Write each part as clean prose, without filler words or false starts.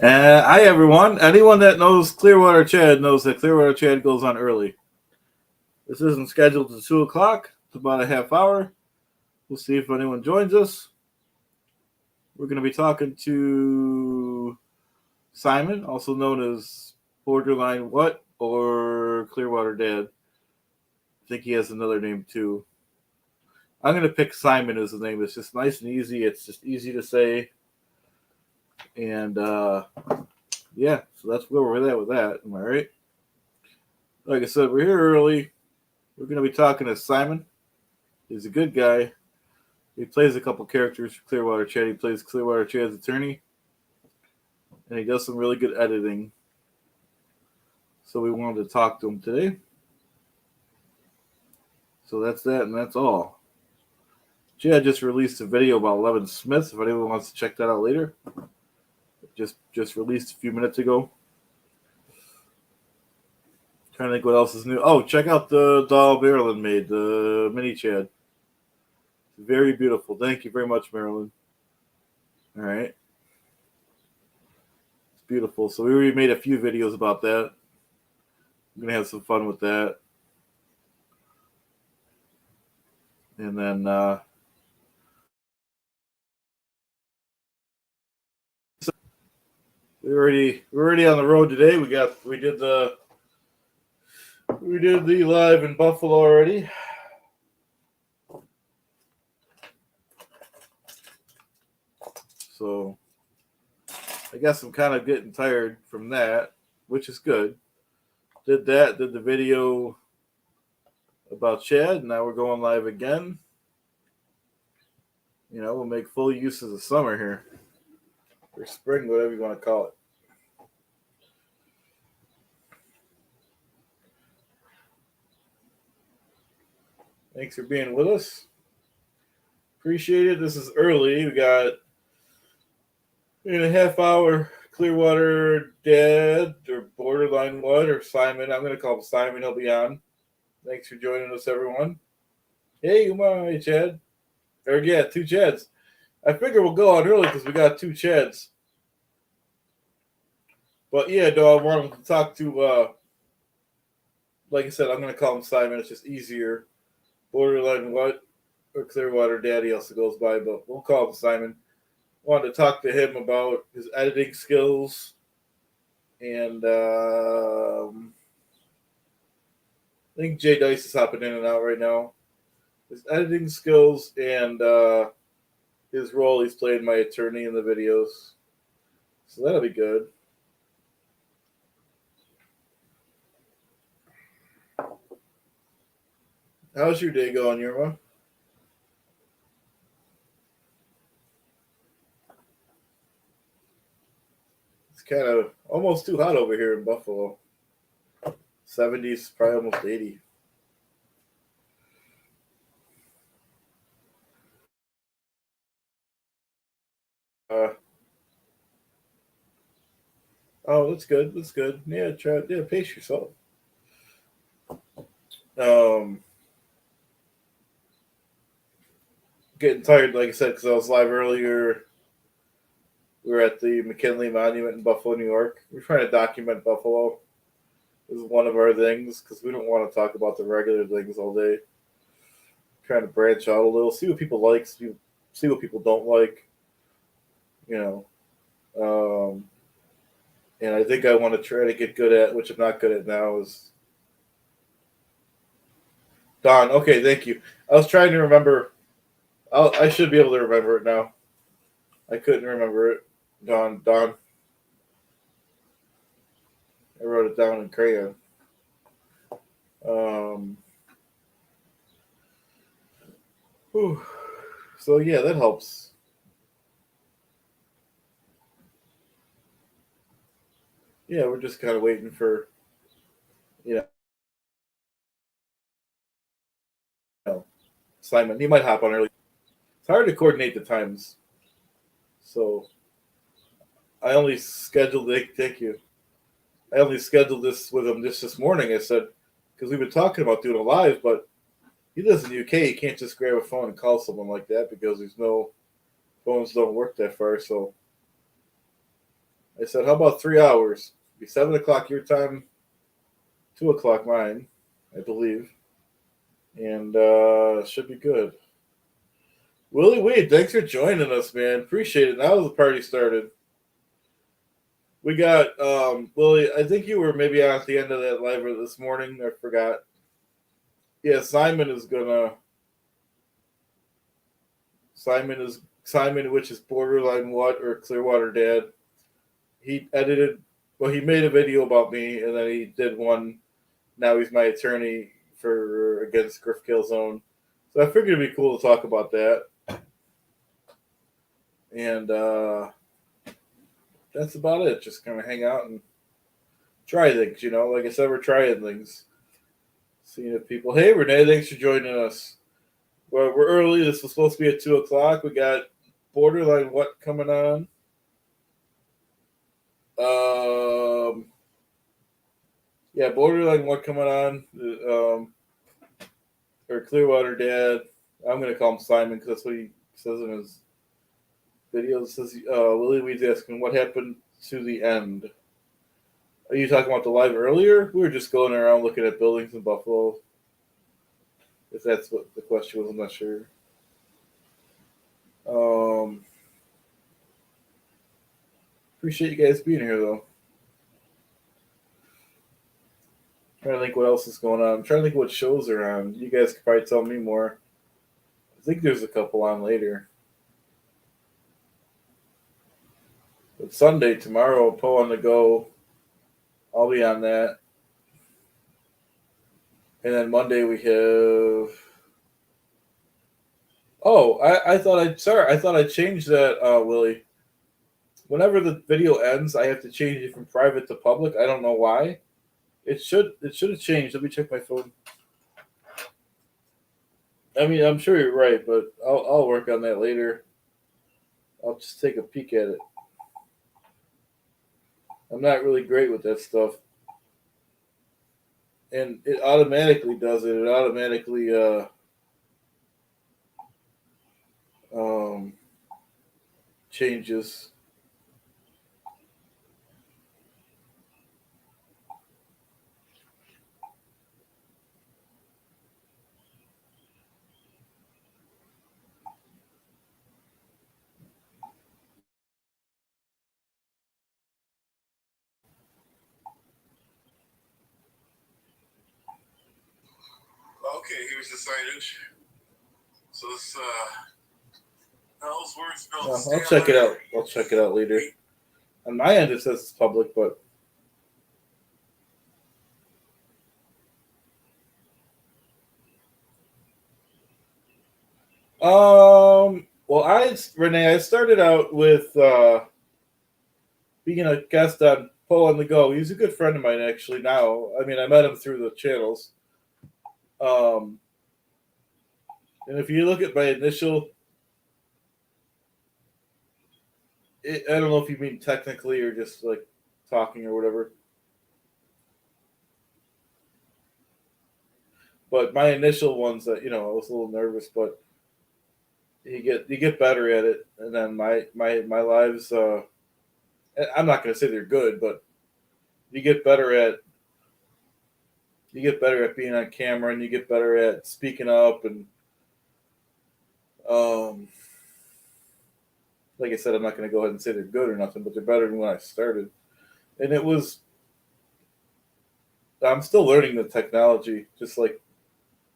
Hi, everyone. Anyone that knows Clearwater Chad knows that Clearwater Chad goes on early. This isn't scheduled to 2 o'clock. It's about a half hour. We'll see if anyone joins us. We're going to be talking to Simon, also known as Boarderline What or Clearwater Dad. I think he has another name too. I'm going to pick Simon as the name. It's just nice and easy. It's just easy to say. And yeah, so that's where we're at with that. Am I right? Like I said, we're here early. We're going to be talking to Simon. He's a good guy. He plays a couple characters for Clearwater Chad. He plays Clearwater Chad's attorney. And he does some really good editing. So we wanted to talk to him today. So that's that, and that's all. Chad just released a video about Levin Smith. If anyone wants to check that out later. Just released a few minutes ago. Trying to think what else is new. Oh, check out the doll Marilyn made, the mini Chad. Very beautiful. Thank you very much, Marilyn. All right. It's beautiful. So we already made a few videos about that. I'm going to have some fun with that. And then we're already on the road today. We did the live in Buffalo already. So I guess I'm kind of getting tired from that, which is good. Did the video about Chad. Now we're going live again. You know, we'll make full use of the summer here. Or spring, whatever you want to call it. Thanks for being with us. Appreciate it. This is early. We got in a half hour Clearwater Dad or Boarderline What or Simon. I'm going to call him Simon. He'll be on. Thanks for joining us, everyone. Hey, Uma, hey, Chad. Or yeah, two Chads. I figure we'll go on early because we got two Chads. But yeah, though, I wanted to talk to, like I said, I'm going to call him Simon. It's just easier. Boarderline What or Clearwater Daddy also goes by, but we'll call him Simon. Wanted to talk to him about his editing skills and I think Jay Dice is hopping in and out right now. His editing skills and his role he's playing my attorney in the videos. So that'll be good. How's your day going, Yerma? It's kind of almost too hot over here in Buffalo. 70s, probably almost 80. Oh, that's good. That's good. Yeah, pace yourself. Getting tired, like I said, because I was live earlier. We were at the McKinley Monument in Buffalo, New York. We're trying to document Buffalo. This is one of our things because we don't want to talk about the regular things all day. Trying to branch out a little, see what people like, see what people don't like. You know, and I think I want to try to get good at, which I'm not good at now, is Don. Okay, thank you. I was trying to remember. I should be able to remember it now. I couldn't remember it. Don. I wrote it down in crayon. So yeah, that helps. Yeah, we're just kind of waiting for, you know, Simon. He might hop on early. It's hard to coordinate the times. So I only scheduled it. Thank you. I only scheduled this with him just this morning. I said, because we've been talking about doing a live, but he lives in the UK. He can't just grab a phone and call someone like that because there's no phones don't work that far. So I said, how about 3 hours? It'll be 7 o'clock your time, 2 o'clock mine, I believe. And should be good. Willie Wade, thanks for joining us, man. Appreciate it. Now the party started. We got Willie. I think you were maybe on at the end of that live this morning. I forgot. Yeah, Simon, which is Boarderline What or Clearwater Dad. He made a video about me, and then he did one. Now he's my attorney for against Griff Killzone. So I figured it'd be cool to talk about that. And that's about it. Just kind of hang out and try things, Like I said, we're trying things. Seeing if people. Hey, Renee, thanks for joining us. Well, we're early. This was supposed to be at 2 o'clock. We got Boarderline What coming on. Yeah, Boarderline What coming on. Or Clearwater Dad. I'm going to call him Simon because that's what he says in his video. It says Willie Weed's asking what happened to the end. Are you talking about the live earlier? We were just going around looking at buildings in Buffalo. If that's what the question was, I'm not sure. Appreciate you guys being here, though. Trying to think what else is going on. I'm trying to think what shows are on. You guys could probably tell me more. I think there's a couple on later. But Sunday, tomorrow, Poe on the Go. I'll be on that. And then Monday we have. Oh, I thought I changed that, Willie. Whenever the video ends, I have to change it from private to public. I don't know why. It should have changed. Let me check my phone. I mean, I'm sure you're right, but I'll work on that later. I'll just take a peek at it. I'm not really great with that stuff. And it automatically does it. It automatically changes. Okay, here's the signage. So this I'll check it out. I'll check it out later. On my end, it says it's public, but well, Renee, I started out with being a guest on Poe on the Go. He's a good friend of mine, actually. Now, I mean, I met him through the channels. And if you look at my initial, I don't know if you mean technically or just like talking or whatever. But my initial ones that I was a little nervous, but you get better at it. And then my lives, I'm not going to say they're good, but you get better at being on camera, and you get better at speaking up. And like I said, I'm not going to go ahead and say they're good or nothing, but they're better than when I started. And I'm still learning the technology, just like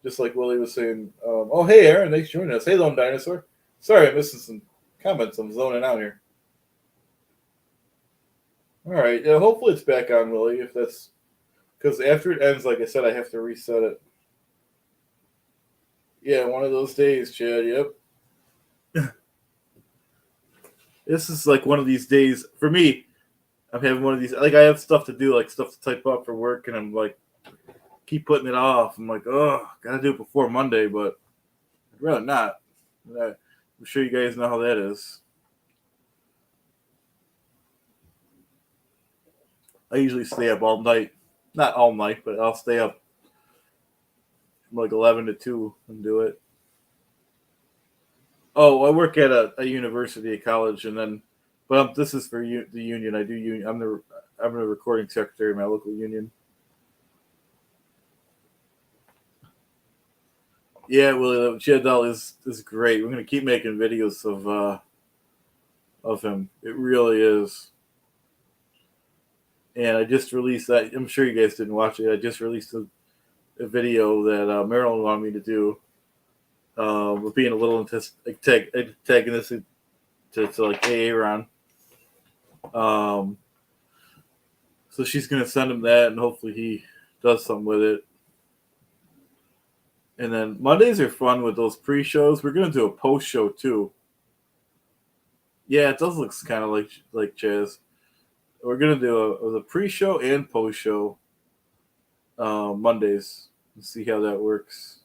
Willie was saying. Oh, hey, Aaron, thanks for joining us. Hey, Lone Dinosaur. Sorry, I'm missing some comments. I'm zoning out here. All right. Yeah, hopefully it's back on, Willie, if that's because after it ends, like I said, I have to reset it. Yeah, one of those days, Chad. Yep. This is like one of these days for me. I'm having one of these. Like I have stuff to do, like stuff to type up for work, and I'm like, keep putting it off. I'm like, oh, gotta do it before Monday, but I'd rather not. I'm sure you guys know how that is. I usually stay up all night. Not all night, but I'll stay up from like 11 to 2 and do it. Oh, I work at a university, a college, and then But this is for the union. I'm the recording secretary of my local union. Yeah, well, Chad is great. We're gonna keep making videos of him. It really is. And I just released that. I'm sure you guys didn't watch it. I just released a video that Marilyn wanted me to do. With being a little antagonistic to like Aaron. So she's gonna send him that, and hopefully he does something with it. And then Mondays are fun with those pre-shows. We're gonna do a post-show too. Yeah, it does look kind of like Chaz. We're gonna do the pre-show and post-show Mondays and see how that works.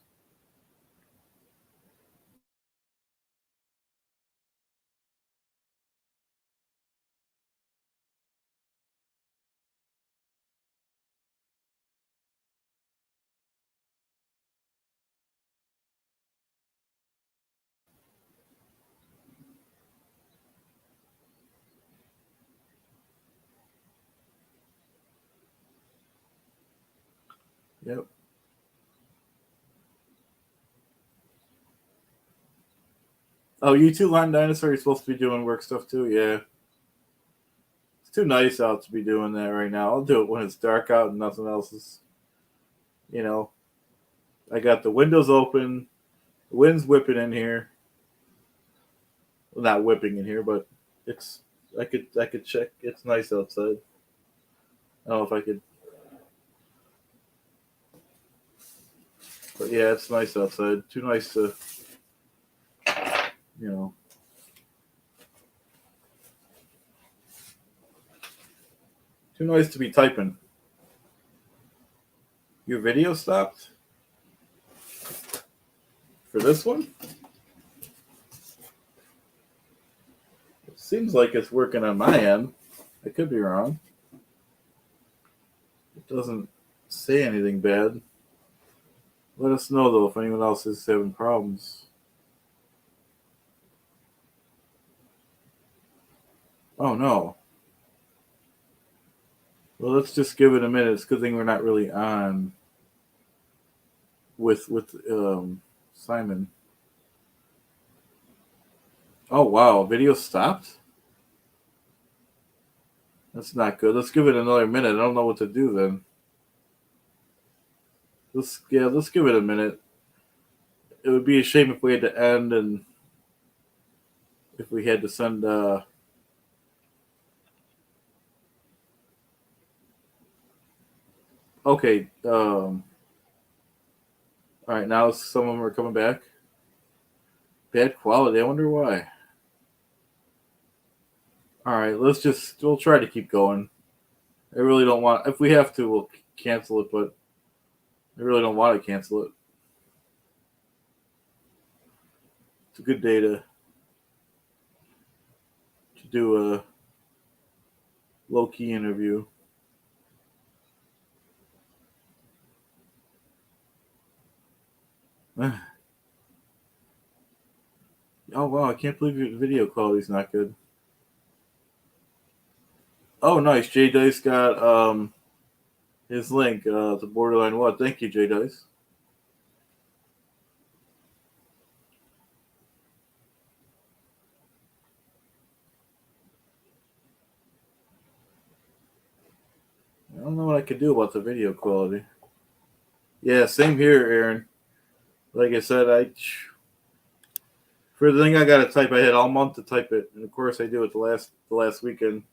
Yep. Oh, you two Line Dinosaur, you're supposed to be doing work stuff too? Yeah. It's too nice out to be doing that right now. I'll do it when it's dark out and nothing else is, you know. I got the windows open, the wind's whipping in here. Well, not whipping in here, but it's I could check. It's nice outside. I don't know if I could, but yeah, it's nice outside. Too nice to, you know. Too nice to be typing. Your video stopped for this one? It seems like it's working on my end. I could be wrong. It doesn't say anything bad. Let us know though if anyone else is having problems. Oh no. Well, let's just give it a minute. It's a good thing we're not really on with Simon. Oh wow, video stopped? That's not good. Let's give it another minute. I don't know what to do then. Let's give it a minute. It would be a shame if we had to end and if we had to send okay, all right, now some of them are coming back. Bad quality. I wonder why. All right, we'll try to keep going. I really don't want. If we have to, we'll cancel it, but I really don't want to cancel it. It's a good day to do a low key interview. Oh wow, I can't believe your video quality's not good. Oh nice, Jay Dice got his link to Boarderline What. Thank you, Jay Dice. I don't know what I could do about the video quality. Yeah, same here, Aaron. Like I said, for the thing I got to type, I had all month to type it, and of course I do it the last weekend.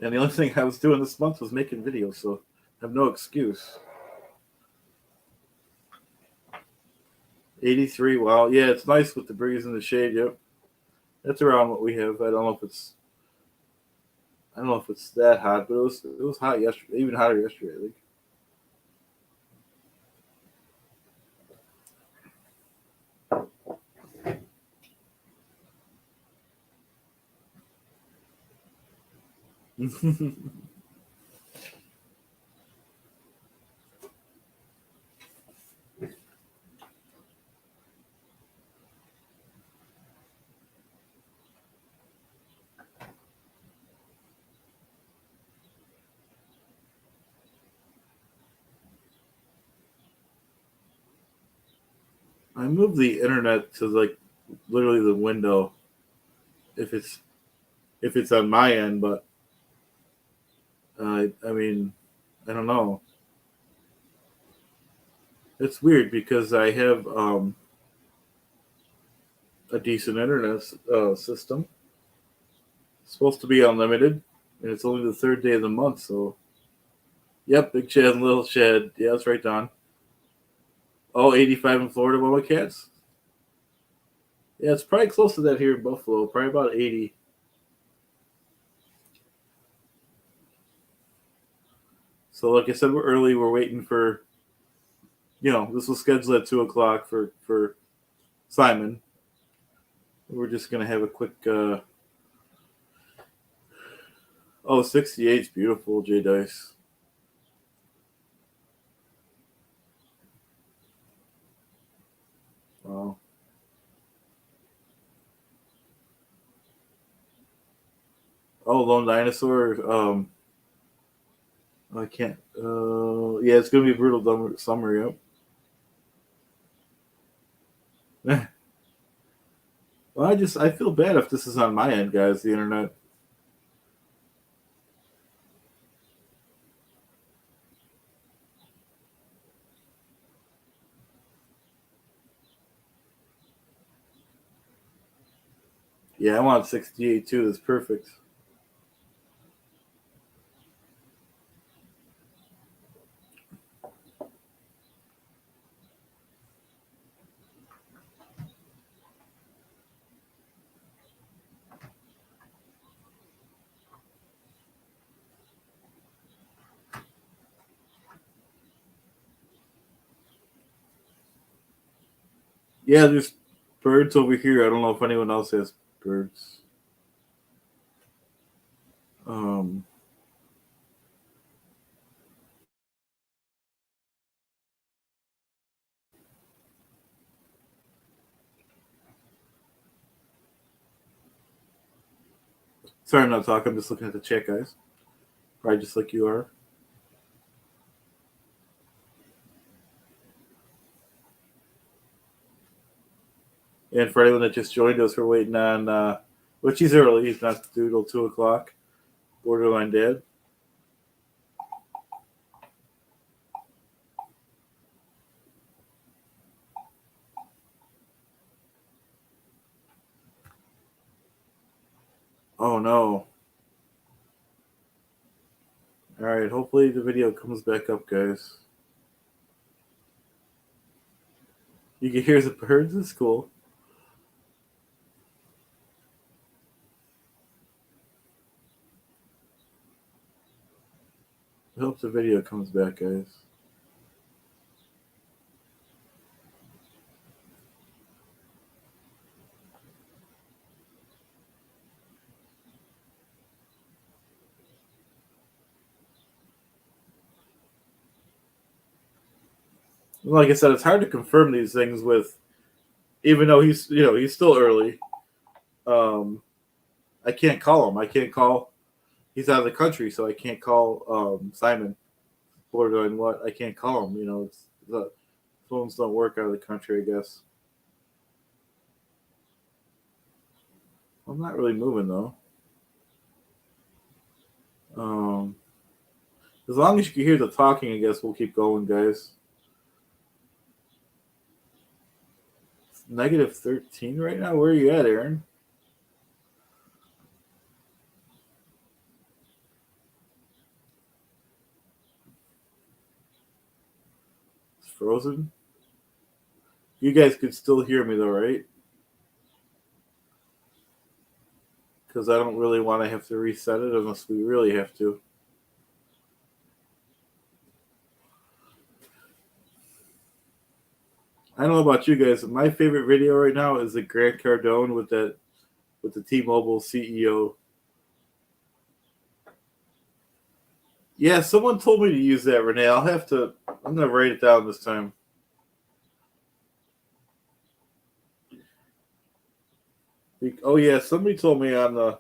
And the only thing I was doing this month was making videos, so I have no excuse. 83. Wow. Yeah, it's nice with the breeze and the shade. Yep. That's around what we have. I don't know if it's that hot, but it was hot yesterday, even hotter yesterday, I think. I move the internet to like literally the window if it's on my end, but I mean, I don't know. It's weird because I have a decent internet system. It's supposed to be unlimited, and it's only the third day of the month. So, yep, big Chad and little Chad. Yeah, that's right, Don. Oh, 85 in Florida, what about cats? Yeah, it's probably close to that here in Buffalo. Probably about 80. So, like I said, we're early. We're waiting for, this was scheduled at 2 o'clock for Simon. We're just gonna have a quick. 68 is beautiful, J Dice. Wow. Oh, Lone Dinosaur. I can't. Yeah, it's gonna be a brutal summer. Yep. Well, I feel bad if this is on my end, guys. The internet. Yeah, I want 68 too. That's perfect. Yeah, there's birds over here. I don't know if anyone else has birds. Um, Sorry, I'm not talking. I'm just looking at the chat, guys. Probably just like you are. And for anyone that just joined us, we're waiting on, which he's early. He's not due till 2 o'clock. Borderline Dad. Oh no. All right. Hopefully the video comes back up, guys. You can hear the birds. It's cool. I hope the video comes back, guys. Like I said, it's hard to confirm these things with, even though he's still early. Um, I can't call him. I can't call. He's out of the country, so I can't call Simon. Borderline what? I can't call him. It's the phones don't work out of the country. I guess. I'm not really moving though. Um, as long as you can hear the talking, I guess we'll keep going, guys. It's -13 right now. Where are you at, Aaron? It's frozen. You guys could still hear me though, right? Because I don't really want to have to reset it unless we really have to. I don't know about you guys, but my favorite video right now is the Grant Cardone with the T-Mobile CEO. Yeah, someone told me to use that, Renee. I'm gonna write it down this time. Oh yeah, somebody told me on the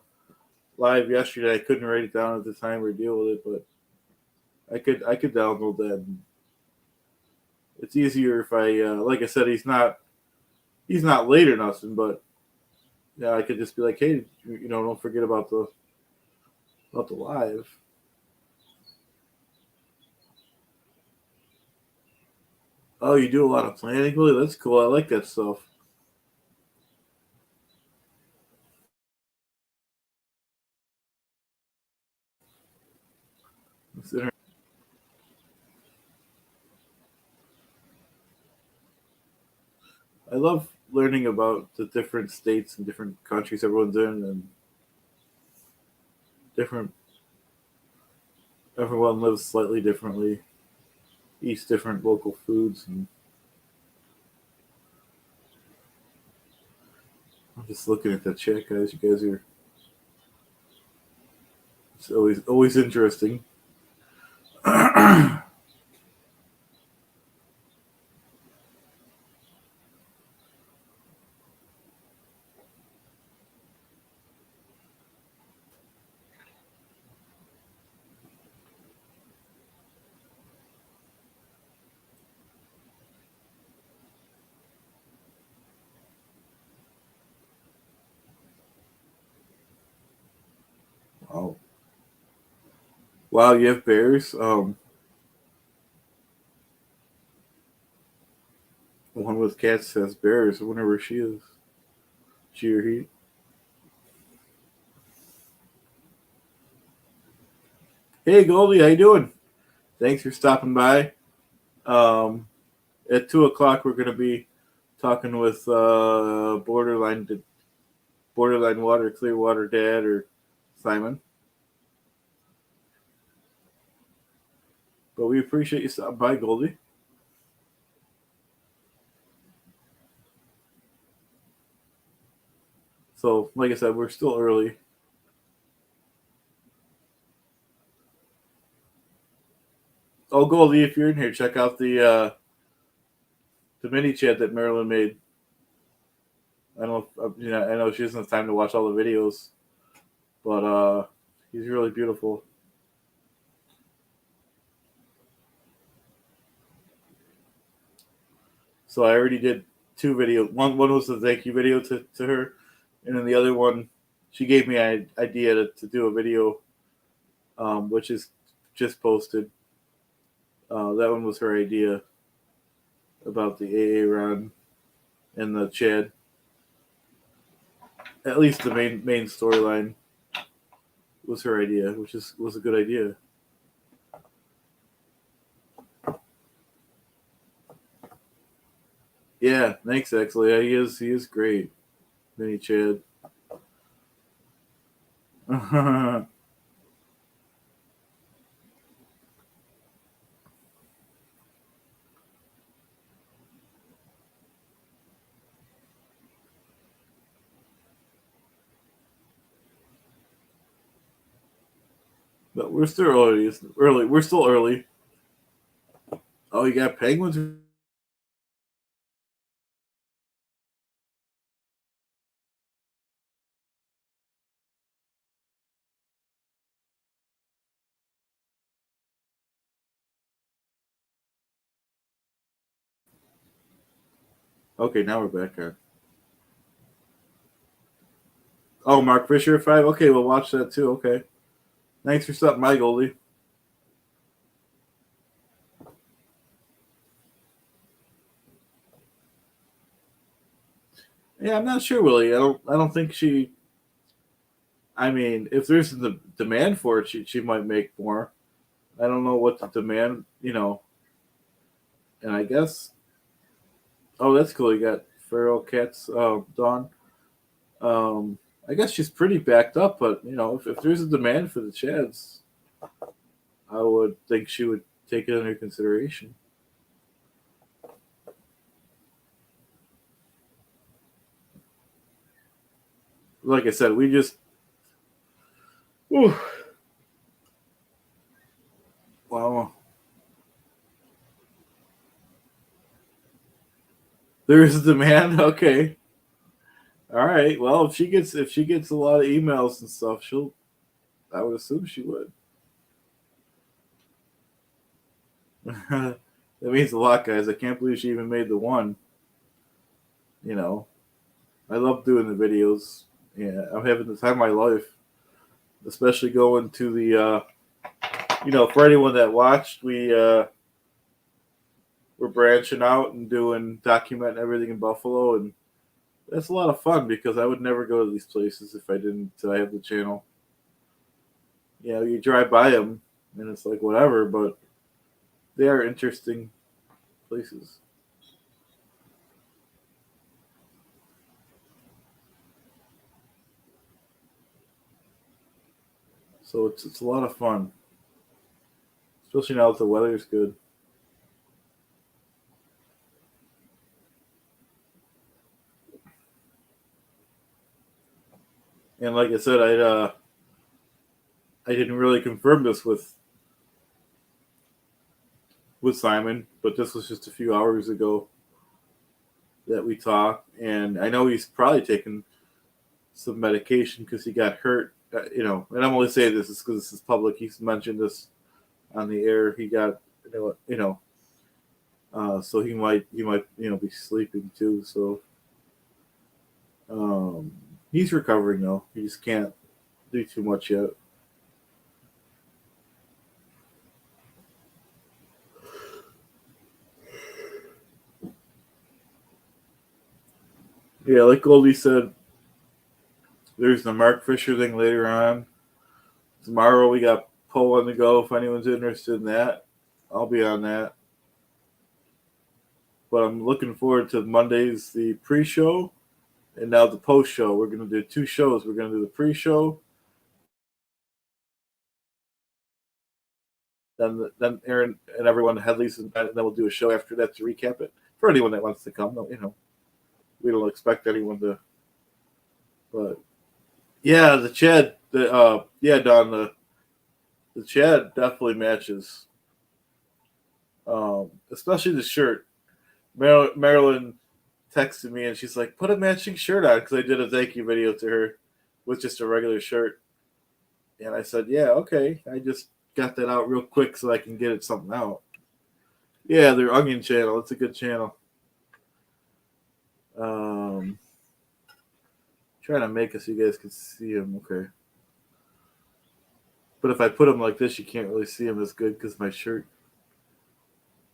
live yesterday I couldn't write it down at the time or deal with it, but I could download that. It's easier if I like I said, he's not he's not late or nothing, but yeah, I could just be like, hey, don't forget about the live. Oh, you do a lot of planning, Willie? That's cool. I like that stuff. I love learning about the different states and different countries everyone's in, and different. Everyone lives slightly differently, eats different local foods, and I'm just looking at the chat, guys. You guys are. It's always interesting. Wow. Wow, you have bears. One with cats has bears. I wonder where she is. She or he. Hey Goldie, how you doing? Thanks for stopping by. Um, at 2 o'clock, we're gonna be talking with Borderline Water, Clearwater Dad, or Simon. But we appreciate you stopping by, Goldie. So, like I said, we're still early. Oh, Goldie, if you're in here, check out the mini chat that Marilyn made. I don't know, I know she doesn't have time to watch all the videos, but he's really beautiful. So I already did two videos. One was the thank you video to her, and then the other one, she gave me an idea to do a video, which is just posted. That one was her idea about the AA run and the Chad. At least the main storyline was her idea, which was a good idea. Yeah, thanks, actually. Yeah, he is great, Mini Chad. But we're still early. It's early. We're still early. Oh, you got penguins? Okay, now we're back on. Oh, Mark Fisher at 5. Okay, we'll watch that too. Okay, thanks for stopping by, Goldie. Yeah, I'm not sure, Willie. I don't think she. I mean, if there's the demand for it, she might make more. I don't know what the demand, and I guess. Oh, that's cool. You got feral cats, Dawn. I guess she's pretty backed up, but if there's a demand for the Chads, I would think she would take it under consideration. Like I said, we just. Whew, wow. There's a demand. Okay. All right. Well, if she gets a lot of emails and stuff, she'll. I would assume she would. That means a lot, guys. I can't believe she even made the one. You know, I love doing the videos. Yeah, I'm having the time of my life, especially going to the. For anyone that watched, we're branching out and doing documenting everything in Buffalo, and that's a lot of fun because I would never go to these places if I didn't have the channel. You drive by them and it's like whatever, but they are interesting places. So it's a lot of fun, especially now that the weather's good. And like I said, I didn't really confirm this with Simon, but this was just a few hours ago that we talked, and I know he's probably taking some medication because he got hurt. And I'm only saying this is because this is public. He's mentioned this on the air. He got so he might be sleeping too. So he's recovering though. He just can't do too much yet. Yeah, like Goldie said, there's the Mark Fisher thing later on. Tomorrow we got Poe on the go. If anyone's interested in that, I'll be on that. But I'm looking forward to Mondays, the pre-show, and now the post-show. We're going to do two shows. We're going to do the pre-show, then Aaron and everyone Headley's in bed, and then we'll do a show after that to recap it for anyone that wants to come. No, we don't expect anyone to, but yeah, the Chad, Don, the Chad definitely matches, especially the shirt. Marilyn texted me and she's like, "Put a matching shirt on," because I did a thank you video to her with just a regular shirt, and I said, "Yeah, okay." I just got that out real quick so I can get it something out. Yeah, their Onion channel. It's a good channel. Um, Trying to make it so you guys can see him. Okay. But if I put him like this, you can't really see him as good because my shirt.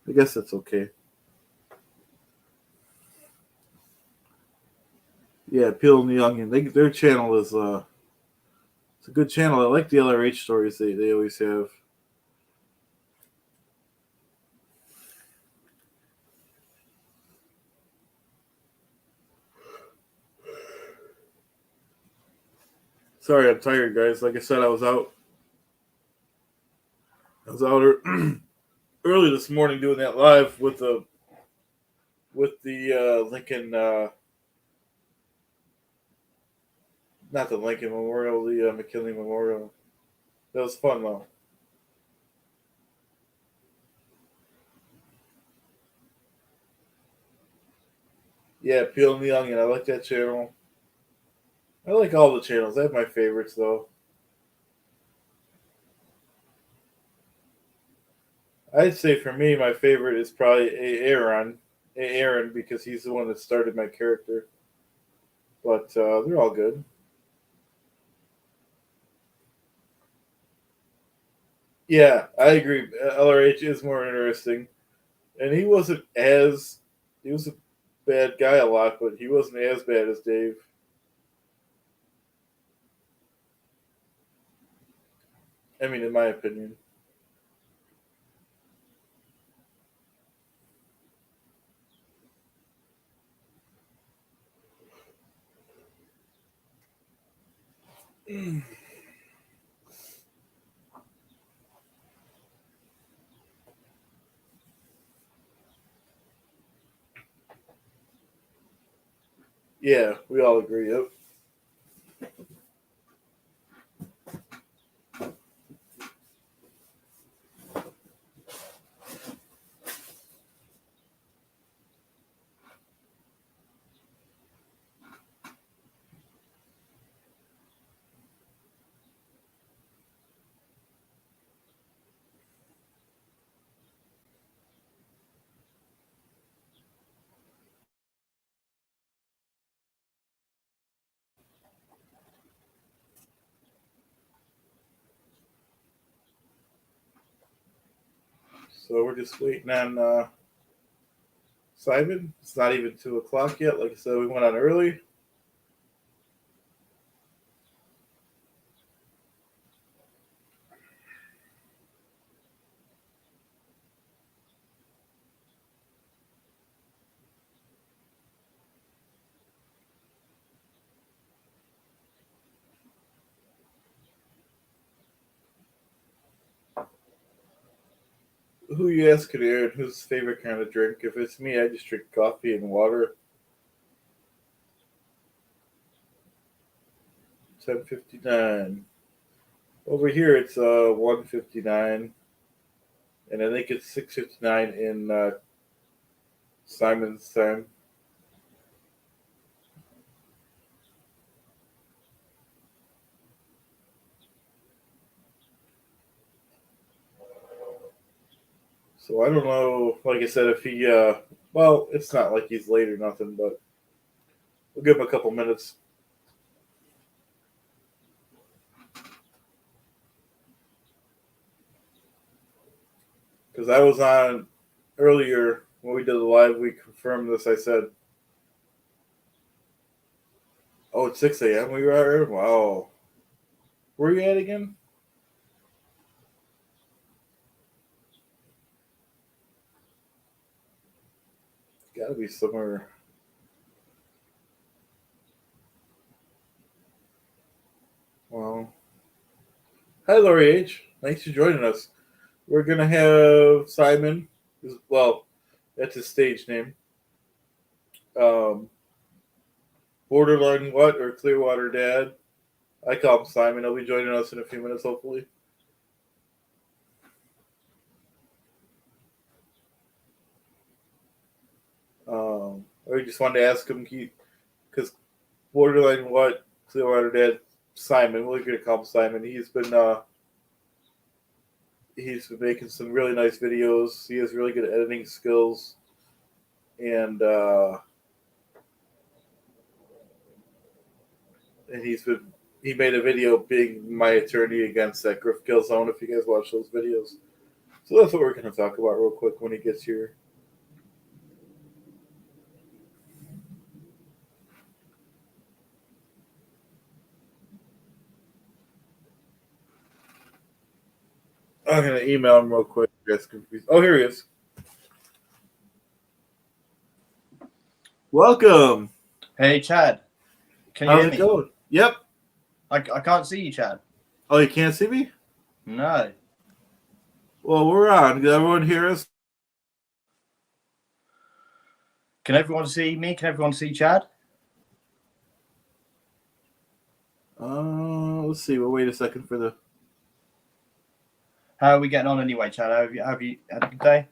I guess that's okay. Yeah, Peel and the Onion. Their channel is it's a good channel. I like the LRH stories they always have. Sorry, I'm tired, guys. Like I said, I was out early this morning doing that live with the Lincoln, not the Lincoln Memorial, the McKinley Memorial. That was fun though. Yeah, Peel and the Onion. I like that channel. I like all the channels. I have my favorites though. I'd say for me, my favorite is probably Aaron, because he's the one that started my character. But they're all good. Yeah, I agree. LRH is more interesting, and he was a bad guy a lot, but he wasn't as bad as Dave. I mean, in my opinion. Yeah, we all agree. Yep. So we're just waiting on Simon. It's not even 2 o'clock yet. Like I said, we went on early. Who you asking, Aaron? Who's his favorite kind of drink? If it's me, I just drink coffee and water. 10:59. Over here, it's 1:59, and I think it's 6:59 in Simon's time. So I don't know. Like I said, if he, well, it's not like he's late or nothing, but we'll give him a couple minutes. Because I was on earlier when we did the live, we confirmed this. I said, "Oh, it's 6 a.m. We were here. Wow, where are you at again?" Got to be somewhere. Well, hi, Lori H. Thanks for joining us. We're gonna have Simon. Well, that's his stage name. Um, Boarderline what or Clearwater Dad. I call him Simon. He'll be joining us in a few minutes, hopefully. I just wanted to ask him because Borderline what Clearwater Dad Simon. We're gonna call him Simon. He's been making some really nice videos. He has really good editing skills, and he made a video being my attorney against that Griff Killzone. If you guys watch those videos, so that's what we're gonna talk about real quick when he gets here. I'm gonna email him real quick. Oh, here he is. Welcome. Hey, Chad. Can you How's hear it me? going? Yep. I can't see you, Chad. Oh, you can't see me? No. Well, we're on. Can everyone hear us? Can everyone see me? Can everyone see Chad? Let's see. We'll wait a second for the. How are we getting on anyway, Chad? Have you had a good day?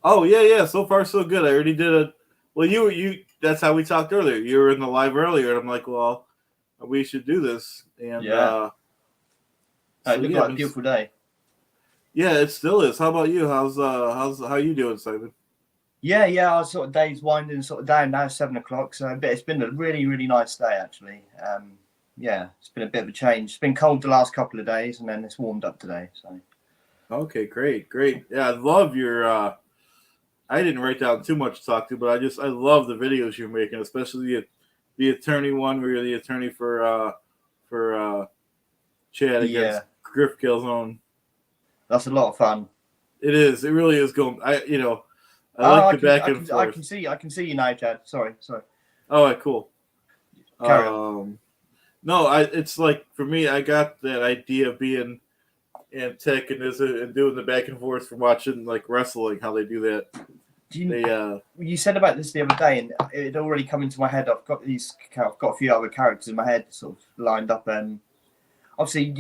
Oh yeah. So far, so good. I already did it. Well, you. That's how we talked earlier. You were in the live earlier, and I'm like, well, we should do this. And Yeah. It looked like a beautiful day. Yeah, it still is. How about you? How you doing, Simon? Yeah. I was sort of day's winding sort of down now, 7 o'clock. So it's been a really, really nice day actually. Yeah, it's been a bit of a change. It's been cold the last couple of days, and then it's warmed up today. So. Okay, great. Yeah, I love your. I didn't write down too much to talk to, but I love the videos you're making, especially the attorney one where you're the attorney for Chad against Griff Killzone. That's a lot of fun. It is. It really is going. I like the back and forth. I can see you now, Chad. Sorry. All right, cool. Carry on. No, it's like for me, I got that idea of being in tech and doing the back and forth from watching like wrestling, how they do that. You said about this the other day, and it had already come into my head. I've got a few other characters in my head sort of lined up. Obviously,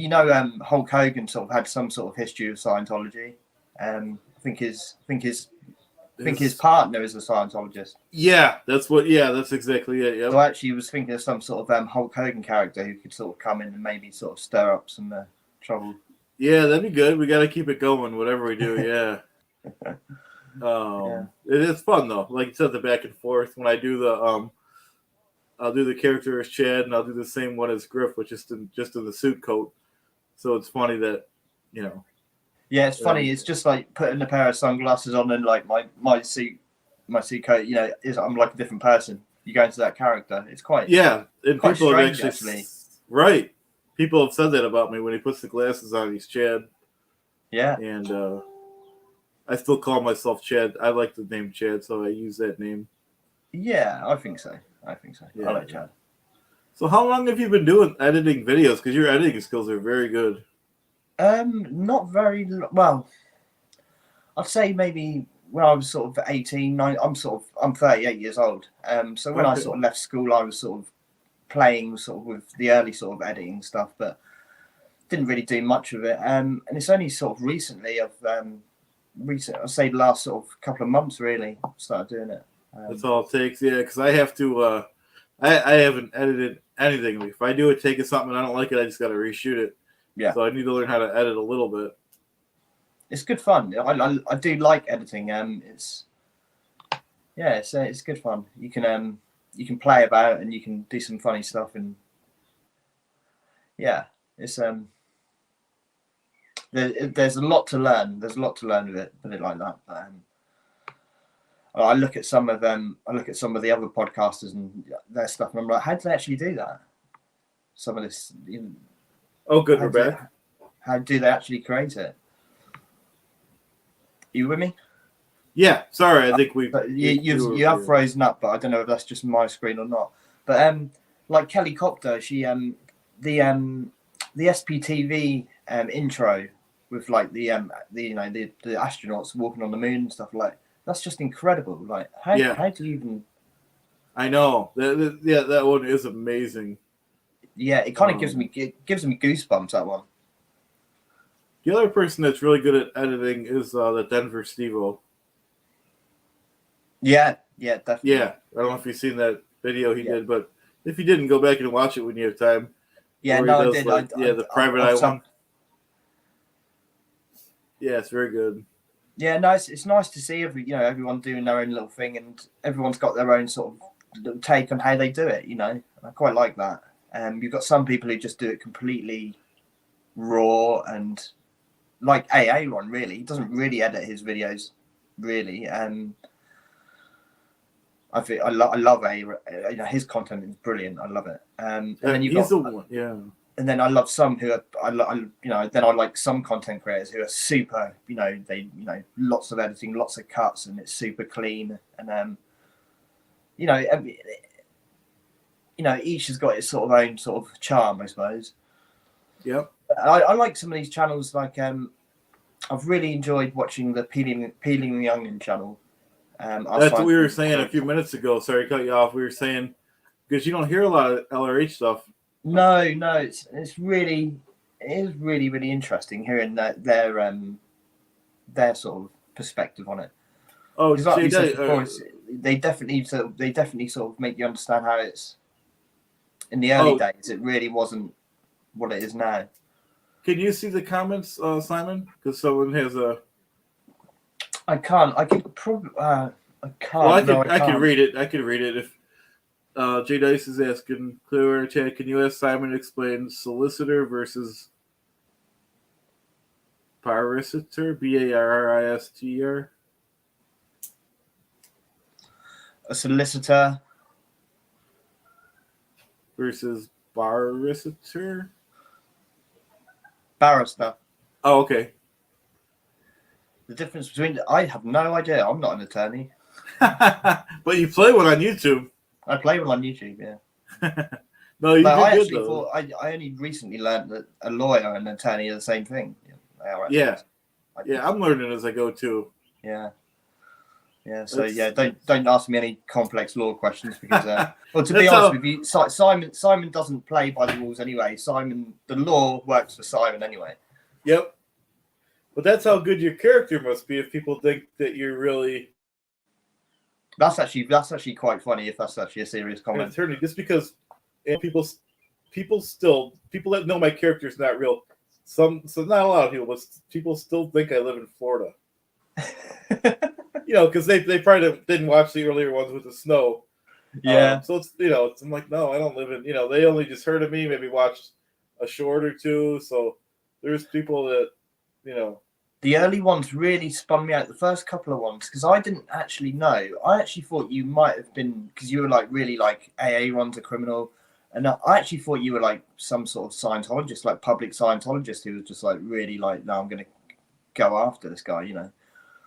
Hulk Hogan sort of had some sort of history of Scientology. I think his partner is a Scientologist. Yeah, that's exactly it. Yep. So I actually was thinking of some sort of Hulk Hogan character who could sort of come in and maybe sort of stir up some trouble. Yeah, that'd be good. We got to keep it going, whatever we do. Yeah. It's fun though. Like you said, the back and forth. When I do I'll do the character as Chad, and I'll do the same one as Griff, which is just in the suit coat. So it's funny that. Yeah, it's funny. It's just like putting a pair of sunglasses on and like my suit coat. You know, I'm like a different person. You go into that character. It's quite and quite people strange, have actually right. People have said that about me when he puts the glasses on. He's Chad. Yeah, and I still call myself Chad. I like the name Chad, so I use that name. Yeah, I think so. Yeah. I like Chad. So how long have you been doing editing videos? Because your editing skills are very good. Not very well. I'd say maybe when I was sort of 18, 19, I'm 38 years old. So when I sort of left school, I was sort of playing sort of with the early sort of editing stuff, but didn't really do much of it. And it's only sort of recently I'd say the last sort of couple of months really started doing it. That's all it takes, yeah. Because I have to. I haven't edited anything. If I do a take of something and I don't like it, I just got to reshoot it. Yeah. So I need to learn how to edit a little bit. It's good fun. I do like editing. It's good fun. You can play about and you can do some funny stuff, and yeah, it's there's a lot to learn. There's a lot to learn with it. Put it like that. But, I look at some of them. I look at some of the other podcasters and their stuff, and I'm like, how do they actually do that? Some of this. Good, we're back. How do they actually create it? You with me? Yeah, sorry. I think you have frozen up, but I don't know if that's just my screen or not. But like Kelly Copter, she the SPTV intro with like the astronauts walking on the moon and stuff like. That's just incredible. Like, how do you even? I know. That one is amazing. Yeah, it kind of gives me goosebumps. That one. The other person that's really good at editing is the Denver Steve-O. Yeah, definitely. Yeah, I don't know if you've seen that video he did, but if you didn't, go back and watch it when you have time. Yeah, no, I did. The private eye one. Yeah, it's very good. Yeah, no, it's nice to see everyone doing their own little thing, and everyone's got their own sort of little take on how they do it. I quite like that. You've got some people who just do it completely raw, and like Aaron, really, he doesn't really edit his videos, really. I think I love Aaron. His content is brilliant. I love it. And then you've got the one, yeah. And then I love some who are, then I like some content creators who are super, they, lots of editing, lots of cuts, and it's super clean. And, each has got its sort of own sort of charm, I suppose. Yep. I like some of these channels. Like, I've really enjoyed watching the Peeling the Onion channel. That's what we were saying a few minutes ago. Sorry to cut you off. We were saying, because you don't hear a lot of LRH stuff. No, it's really interesting hearing their sort of perspective on it. Oh, like before, they definitely sort of make you understand how it's in the early days. It really wasn't what it is now. Can you see the comments, Simon? Because someone has a. I can't. I can probably. I can't. Well, I can read it. I can read it if. J Dice is asking, Clearwater Chad, can you ask Simon to explain solicitor versus barrister? BARRISTR? A solicitor versus barrister? Barrister. Oh, okay. The difference between... I have no idea. I'm not an attorney. But you play one on YouTube. I play one on YouTube, yeah. No, you did good, though. I only recently learned that a lawyer and an attorney are the same thing. Yeah. I'm learning as I go, too. Yeah. Yeah, so don't ask me any complex law questions because, well, to be honest with you, Simon doesn't play by the rules anyway. The law works for Simon anyway. Yep. But that's how good your character must be if people think that you're really. That's actually quite funny if that's actually a serious comment. Attorney, just because people that know my character is not real. So not a lot of people, but people still think I live in Florida. Because they probably didn't watch the earlier ones with the snow. Yeah. So it's I'm like, no, I don't live in. They only just heard of me, maybe watched a short or two. So there's people that The early ones really spun me out. The first couple of ones, because I didn't actually know. I actually thought you might have been, because you were like really like AA runs a criminal, and I actually thought you were like some sort of Scientologist, like public Scientologist, who was just like really like, no, I'm going to go after this guy, you know.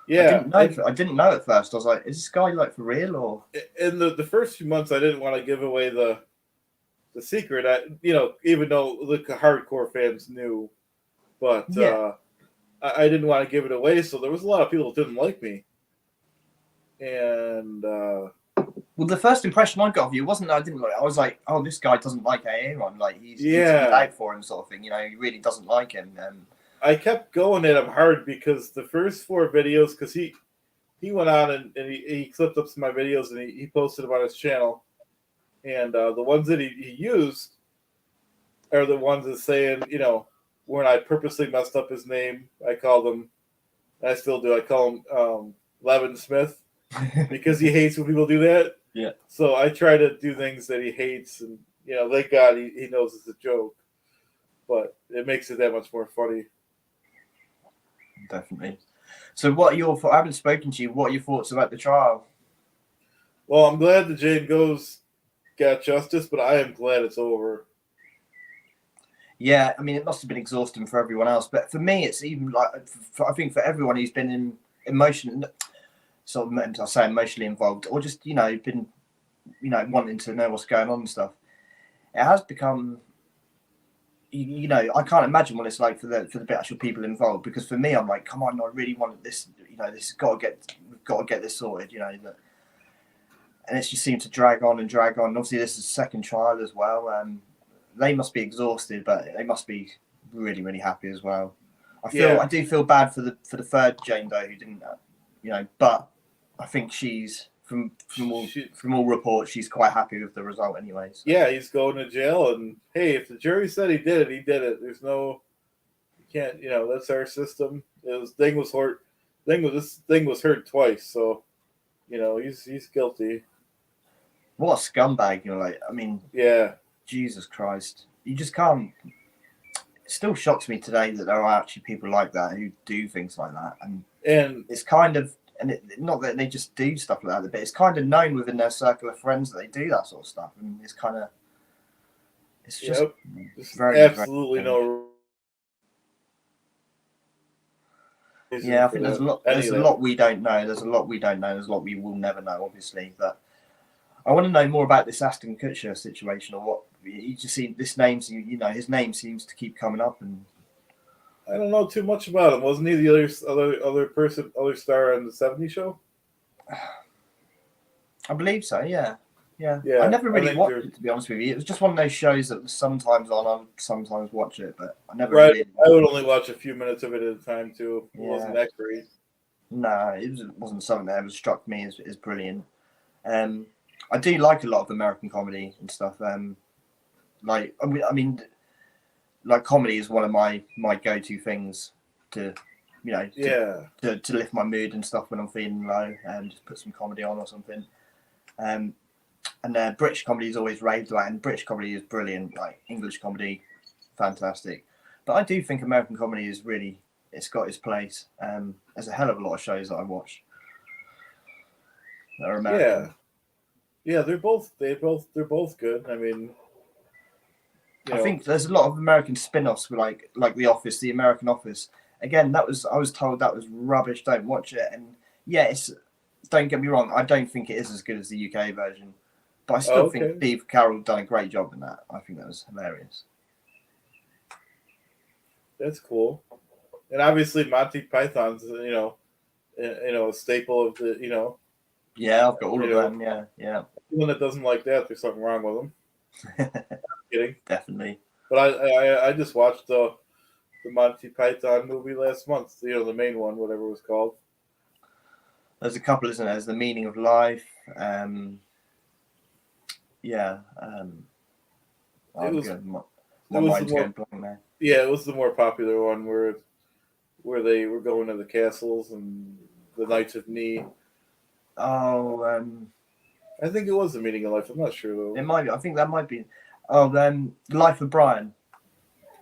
Yeah, I didn't know at first. I was like, is this guy like for real or? In the first few months, I didn't want to give away the secret. Even though the hardcore fans knew, but I didn't want to give it away. So there was a lot of people that didn't like me, and well, the first impression I got of you wasn't that I didn't like. I was like, oh, this guy doesn't like Aaron. Like he's out for him, sort of thing. You know, he really doesn't like him. I kept going at him hard because the first 4 videos, because he went on and he clipped up some of my videos and he posted them on his channel, and the ones that he used are the ones that saying, when I purposely messed up his name, I called him, and I still do. I call him Levin Smith because he hates when people do that. Yeah. So I try to do things that he hates, and thank God he knows it's a joke, but it makes it that much more funny. Definitely. So what are your thoughts? I haven't spoken to you. What are your thoughts about the trial? Well, I'm glad that Jane Goes got justice, but I am glad it's over. Yeah, I mean, it must have been exhausting for everyone else, but for me, it's even like, I think for everyone who's been emotionally involved, or just, been, wanting to know what's going on and stuff, it has become, I can't imagine what it's like for the actual people involved, because for me, I'm like, come on, I really want this, we've got to get this sorted, and it just seemed to drag on. Obviously, this is the second trial as well. They must be exhausted, but they must be really, really happy as well. I do feel bad for the third Jane Doe who didn't, but I think she's from all reports, she's quite happy with the result, anyways. Yeah, he's going to jail, and hey, if the jury said he did it, he did it. There's no, you can't, that's our system. This thing was heard twice, so he's guilty. What a scumbag! I mean, yeah. Jesus Christ. You just can't. It still shocks me today that there are actually people like that who do things like that. And it's kind of, not that they just do stuff like that, but it's kind of known within their circle of friends that they do that sort of stuff. And it's kind of, it's just very, absolutely very no. Yeah, I think there's a lot we don't know. There's a lot we will never know, obviously. But I want to know more about this Ashton Kutcher situation, or what you just see. This name, his name seems to keep coming up, and I don't know too much about him. Wasn't he the other star on the '70s show? I believe so. Yeah. I never really watched it, to be honest with you. It was just one of those shows that was sometimes on. I sometimes watch it, but I never. Right. I would only watch a few minutes of it at a time too. It wasn't that great. No, it wasn't something that ever struck me as brilliant. I do like a lot of American comedy and stuff. Like comedy is one of my go-to things to, to lift my mood and stuff when I'm feeling low, and just put some comedy on or something. And British comedy is always raved about, and British comedy is brilliant. Like English comedy, fantastic. But I do think American comedy is really, it's got its place. There's a hell of a lot of shows that I watch that are American. Yeah, they're both good. I mean, I think there's a lot of American spin-offs with like The Office, The American Office. Again, I was told that was rubbish. Don't watch it. And don't get me wrong, I don't think it is as good as the UK version, but I still think Steve Carell done a great job in that. I think that was hilarious. That's cool. And obviously Monty Python's a staple of the Yeah, I've got all of them. Yeah. Anyone that doesn't like that, there's something wrong with them. I'm kidding. Definitely. But I just watched the Monty Python movie last month. The main one, whatever it was called. There's a couple, isn't there? There's The Meaning of Life. It was the more popular one where they were going to the castles and the Knights of Ni. I think it was The Meaning of Life. I'm not sure though. It might be. I think that might be. The Life of Brian.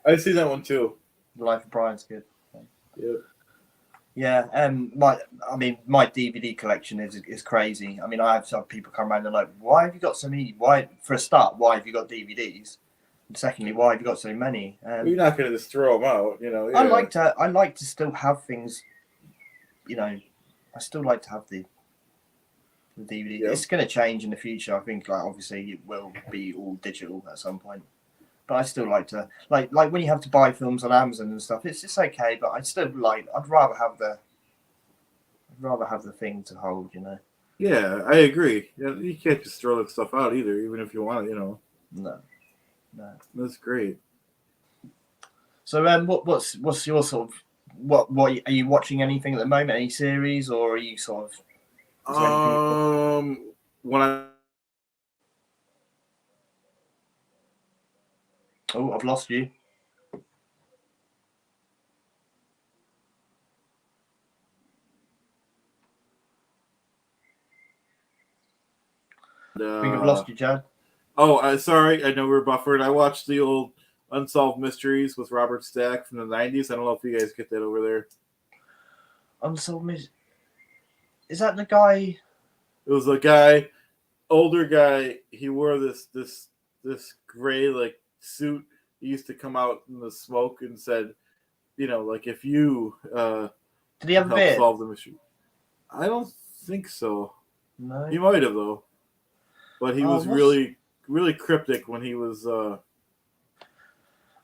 I've seen that one too. The Life of Brian's good. Yeah. Yeah, my DVD collection is crazy. I mean, I have some people come around and like, why have you got so many? Why, for a start, why have you got DVDs? And secondly, why have you got so many? Well, you're not going to just throw them out, you know. Yeah. I like to still have things. You know, I still like to have the DVD. Yep. It's going to change in the future. I think, like, obviously, it will be all digital at some point. But I still like to like when you have to buy films on Amazon and stuff. It's just okay, but I still like. I'd rather have the thing to hold. You know. Yeah, I agree. Yeah, you can't just throw that stuff out either, even if you want it. You know. No. That's great. So, what's your sort of what are you watching anything at the moment? Any series, or are you sort of? When I. Oh, I've lost you. I think I've lost you, Chad. Oh, sorry. I know we're buffered. I watched the old Unsolved Mysteries with Robert Stack from the 90s. I don't know if you guys get that over there. Unsolved Mysteries. Is that the guy? It was a guy, older guy. He wore this gray like suit. He used to come out in the smoke and said, you know, like if you did he have a beard? Solve the mystery. I don't think so. No. He might have though. But he was really cryptic when he was.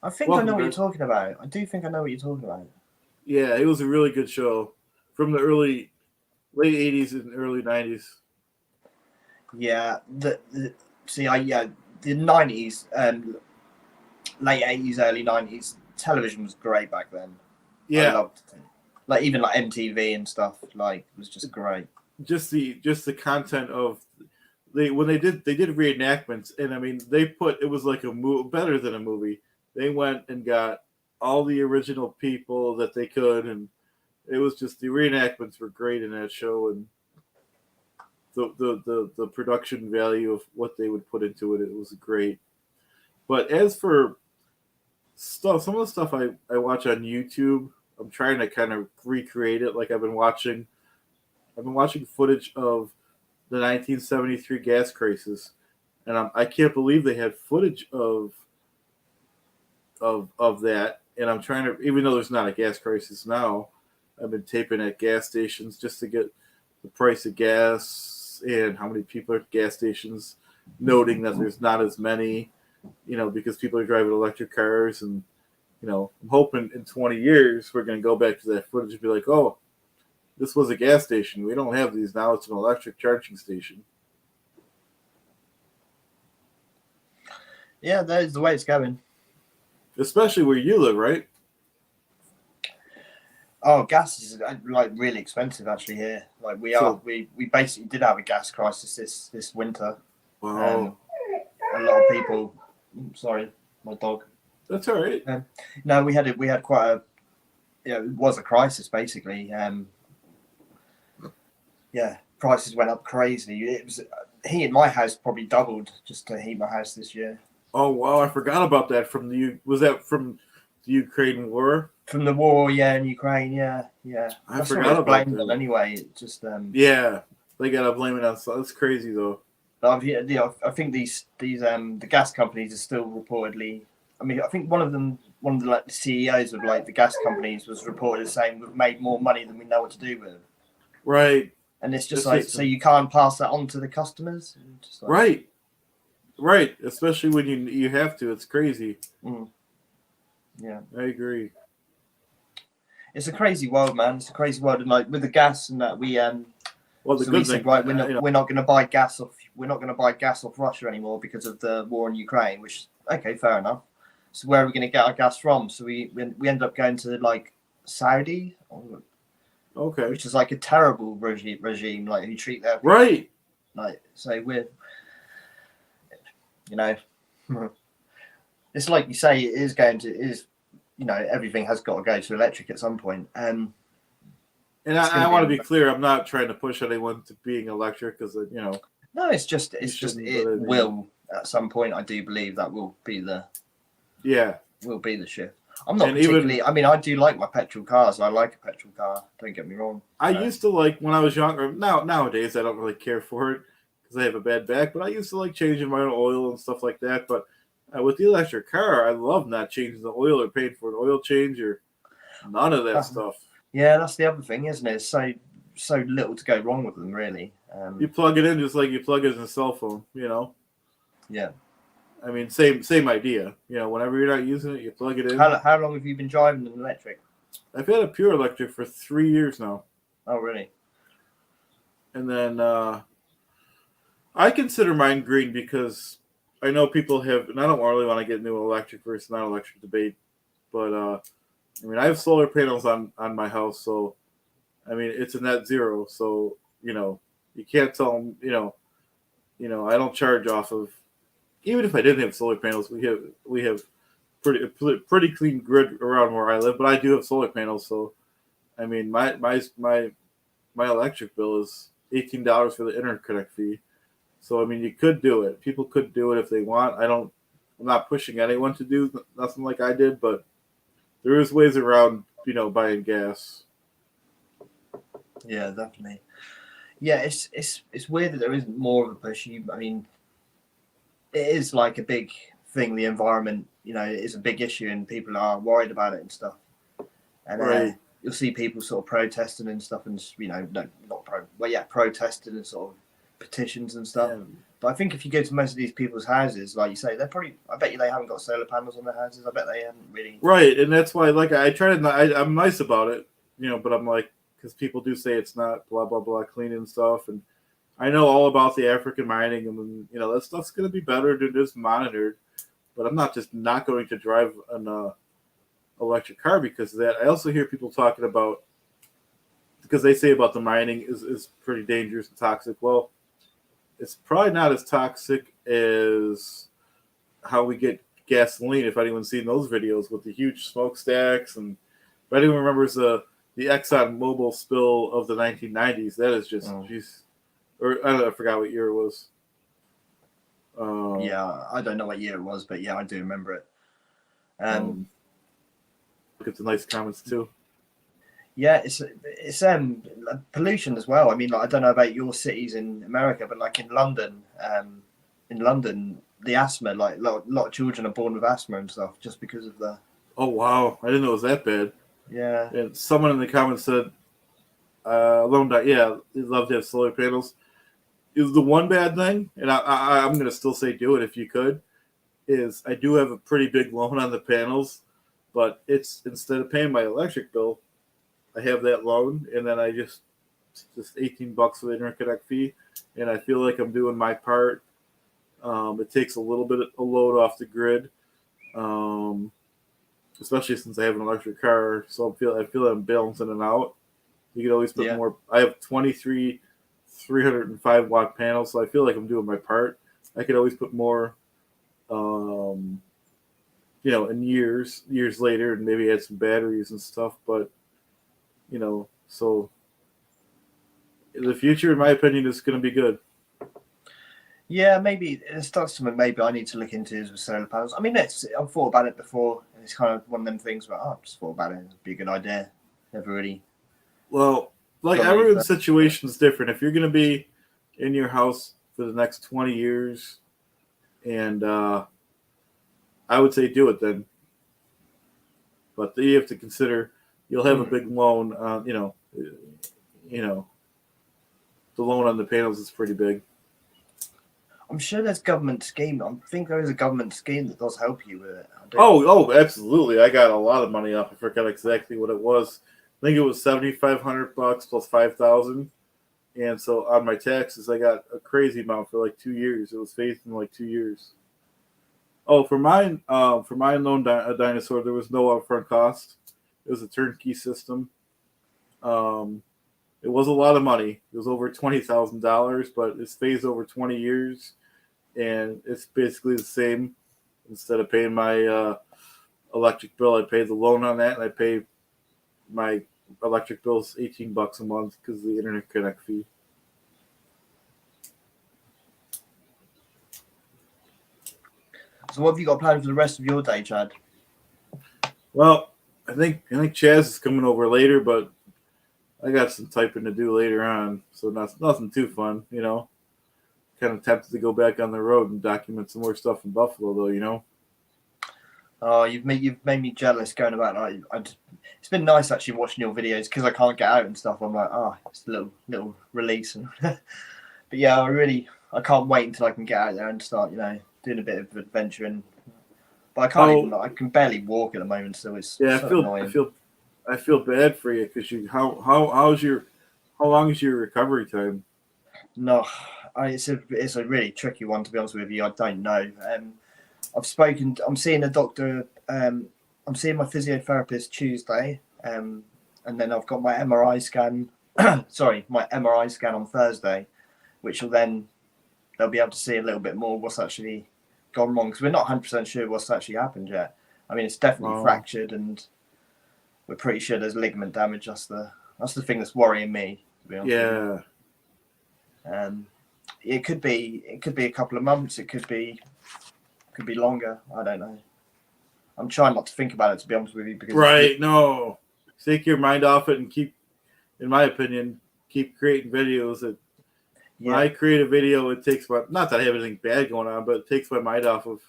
I think I know what you're talking about. I do think I know what you're talking about. Yeah, it was a really good show from the late 80s and early 90s. Yeah, the 90s and late 80s, early 90s, television was great back then. Yeah, I loved it. Like even like MTV and stuff, like it was just great. Just the content of. When they did reenactments, and I mean it was like a better than a movie. They went and got all the original people that they could, and it was just the reenactments were great in that show, and the production value of what they would put into it was great. But as for stuff, some of the stuff I watch on YouTube, I'm trying to kind of recreate it. Like I've been watching footage of the 1973 gas crisis, and I can't believe they had footage of that. And I'm trying to, even though there's not a gas crisis now, I've been taping at gas stations just to get the price of gas and how many people are at gas stations, noting that there's not as many, you know, because people are driving electric cars. And, you know, I'm hoping in 20 years we're going to go back to that footage and be like, oh, this was a gas station. We don't have these now. It's an electric charging station. Yeah, that is the way it's going. Especially where you live, right? Oh, gas is like really expensive actually here. Like we basically did have a gas crisis this winter. Wow. A lot of people. Sorry, my dog. That's all right. No, we had quite a. It was a crisis basically. Yeah, prices went up crazy. It was heating my house probably doubled just to heat my house this year. Oh wow, I forgot about that. Was that from the Ukraine war? From the war, yeah, in Ukraine, yeah. I forgot about that. On anyway, it just yeah, they gotta blame it on. That's crazy though. But I think these the gas companies are still reportedly. I mean, I think one of the CEOs of like the gas companies was reported as saying we've made more money than we know what to do with. Right. And it's just so you can't pass that on to the customers. Just like, right. Especially when you have to. It's crazy. Mm. Yeah, I agree. It's a crazy world, man. It's a crazy world, and like with the gas and that we Well, the good thing, right, we're not going to buy gas off. We're not going to buy gas off Russia anymore because of the war in Ukraine. Which okay, fair enough. So where are we going to get our gas from? So we end up going to like Saudi. Okay. Which is like a terrible regime, like who treat their people. Right. Like, so we're, you know, it's like you say, you know, everything has got to go to electric at some point. And I want to be clear, I'm not trying to push anyone to being electric because, you know. No, it will at some point. I do believe that will be the shift. I'm not particularly. I mean, I do like my petrol cars. I like a petrol car. Don't get me wrong. I used to like when I was younger. Nowadays, I don't really care for it because I have a bad back. But I used to like changing my own oil and stuff like that. But with the electric car, I love not changing the oil or paying for an oil change or none of that stuff. Yeah, that's the other thing, isn't it? It's so little to go wrong with them, really. You plug it in just like you plug it in a cell phone, Yeah. I mean, same idea. Whenever you're not using it, you plug it in. How long have you been driving an electric? I've had a pure electric for 3 years now. Oh, really? And then I consider mine green because I know people have, and I don't really want to get into an electric versus non-electric debate, but I mean, I have solar panels on my house, so I mean, it's a net zero, so you can't tell them, I don't charge off of. Even if I didn't have solar panels, we have pretty clean grid around where I live, but I do have solar panels, so I mean, my electric bill is $18 for the interconnect fee. So I mean, you could do it. People could do it if they want. I'm not pushing anyone to do nothing like I did, but there is ways around, buying gas. Yeah, definitely. Yeah, it's weird that there isn't more of a push. I mean, it is like a big thing. The environment, it is a big issue, and people are worried about it and stuff. And right. You'll see people sort of protesting and stuff, and protesting and sort of petitions and stuff. Yeah. But I think if you go to most of these people's houses, like you say, I bet you they haven't got solar panels on their houses. I bet they haven't really. Right, and that's why, like, I try to. I'm nice about it, but I'm like, because people do say it's not blah blah blah clean and stuff, and I know all about the African mining, and that stuff's going to be better than just monitored. But I'm not going to drive an electric car because of that. I also hear people talking about, because they say about the mining is pretty dangerous and toxic. Well, it's probably not as toxic as how we get gasoline. If anyone's seen those videos with the huge smokestacks, and if anyone remembers the Exxon Mobil spill of the 1990s, that is just, or I forgot what year it was. Yeah, I don't know what year it was, but yeah, I do remember it. Look at the nice comments too. Yeah, it's pollution as well. I mean, like, I don't know about your cities in America, but like in London, the asthma, like a lot of children are born with asthma and stuff just because of the. Oh wow! I didn't know it was that bad. Yeah. And someone in the comments said, they'd love to have solar panels. Is the one bad thing, and I'm going to still say do it if you could, is I do have a pretty big loan on the panels, but it's instead of paying my electric bill, I have that loan, and then I just $18 for the interconnect fee, and I feel like I'm doing my part. It takes a little bit of a load off the grid, especially since I have an electric car, so I feel that I'm balancing it out. You can always put more. I have 23 305 watt panels, so I feel like I'm doing my part. I could always put more, in years later, and maybe add some batteries and stuff. But, so in the future, in my opinion, is going to be good. Yeah, maybe it's not something maybe I need to look into is with solar panels. I mean, I've thought about it before, and it's kind of one of them things where I just thought about it. It'd be a good idea. Never really. Well, like everyone's situation is different. If you're going to be in your house for the next 20 years, and I would say do it then. But you have to consider you'll have a big loan. The loan on the panels is pretty big. I'm sure there's government scheme. I think there is a government scheme that does help you with it. Oh, absolutely. I got a lot of money off. I forgot exactly what it was. I think it was $7,500 plus $5,000, and so on my taxes, I got a crazy amount for like 2 years. It was phased in like 2 years. Oh, for mine loan dinosaur, there was no upfront cost. It was a turnkey system. It was a lot of money. It was over $20,000, but it's phased over 20 years, and it's basically the same. Instead of paying my electric bill, I pay the loan on that, and I pay my electric bill's $18 a month because of the internet connect fee. So what have you got planned for the rest of your day, Chad? Well, I think Chaz is coming over later, but I got some typing to do later on, so nothing too fun, you know. Kind of tempted to go back on the road and document some more stuff in Buffalo, though, you know. Oh, you've made me jealous going about like it's been nice actually watching your videos because I can't get out and stuff. I'm like, it's a little release, and but yeah, I can't wait until I can get out there and start, doing a bit of adventuring. But I can't even. I can barely walk at the moment, so it's yeah. so annoying. I feel bad for you because how long is your recovery time? No, it's a really tricky one, to be honest with you. I don't know. I'm seeing a doctor. I'm seeing my physiotherapist Tuesday, and then I've got my MRI scan. My MRI scan on Thursday, which will then they'll be able to see a little bit more what's actually gone wrong, because we're not 100% sure what's actually happened yet. I mean, it's definitely fractured, and we're pretty sure there's ligament damage. That's the thing that's worrying me, to be honest. Yeah. It could be a couple of months. It could be longer. I don't know. I'm trying not to think about it, to be honest with you. Because no, take your mind off it and keep, in my opinion, keep creating videos. When I create a video, it takes not that I have anything bad going on, but it takes my mind off of,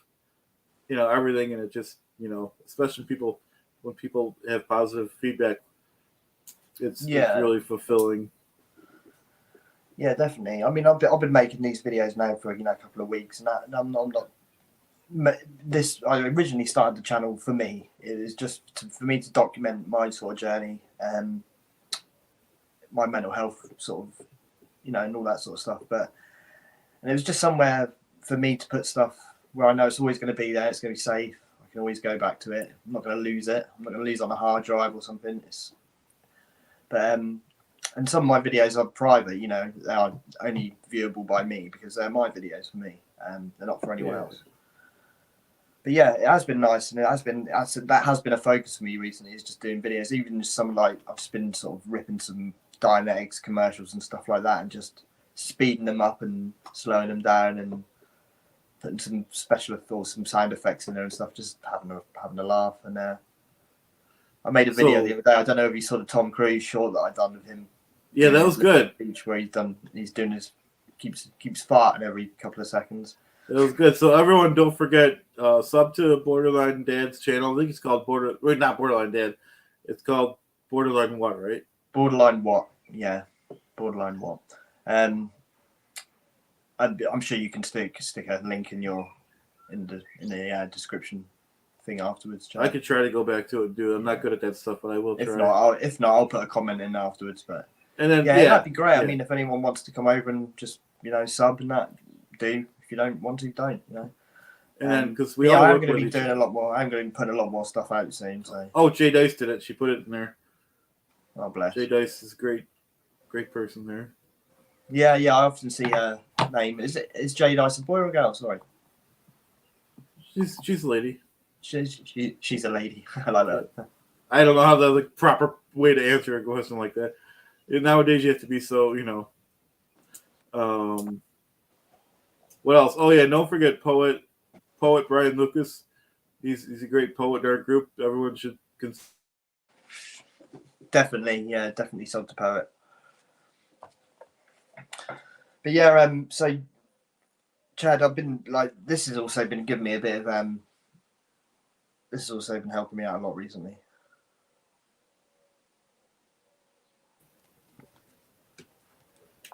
everything, and it just, especially when people have positive feedback, it's really fulfilling. Yeah, definitely. I mean, I've been making these videos now for a couple of weeks, and I'm not. I originally started the channel for me. It is just for me to document my sort of journey, my mental health sort of, and all that sort of stuff. And it was just somewhere for me to put stuff where I know it's always going to be there. It's going to be safe. I can always go back to it. I'm not going to lose it. I'm not going to lose it on a hard drive or something. And some of my videos are private. They are only viewable by me because they're my videos for me. They're not for anyone else. But yeah, it has been nice, and that has been a focus for me recently, is just doing videos. Even just some I've just been sort of ripping some Dianetics commercials and stuff like that, and just speeding them up and slowing them down, and putting some special thoughts, some sound effects in there and stuff, just having a laugh. And I made a video the other day. I don't know if you saw the Tom Cruise short that I done with him. Yeah, that was good. Where he's doing his keeps farting every couple of seconds. It was good. So everyone, don't forget, sub to Boarderline Dad's channel. I think it's called not Boarderline Dad. It's called Boarderline What, right? Boarderline What? Yeah, Boarderline What. I'm sure you can stick a link in the description thing afterwards. Chad. I could try to go back to it and do it. I'm not good at that stuff, but I will try. If not, I'll put a comment in afterwards. But that'd be great. Yeah. I mean, if anyone wants to come over and just sub and that, do. If you don't want to, don't. And then because I'm going to be doing a lot more. I'm going to be putting a lot more stuff out soon. So. Oh, Jay Dice did it. She put it in there. Oh, bless. Jay Dice is a great person there. Yeah. I often see her name. Is Jay Dice a boy or a girl? Sorry. She's a lady. She's a lady. I like that. I don't know how the proper way to answer a question like that. Nowadays, you have to be so, What else? Oh yeah, don't forget poet Brian Lucas. He's a great poet in our group. Everyone should definitely sub to poet. But yeah, so Chad, I've been this has also been giving me a bit of this has also been helping me out a lot recently.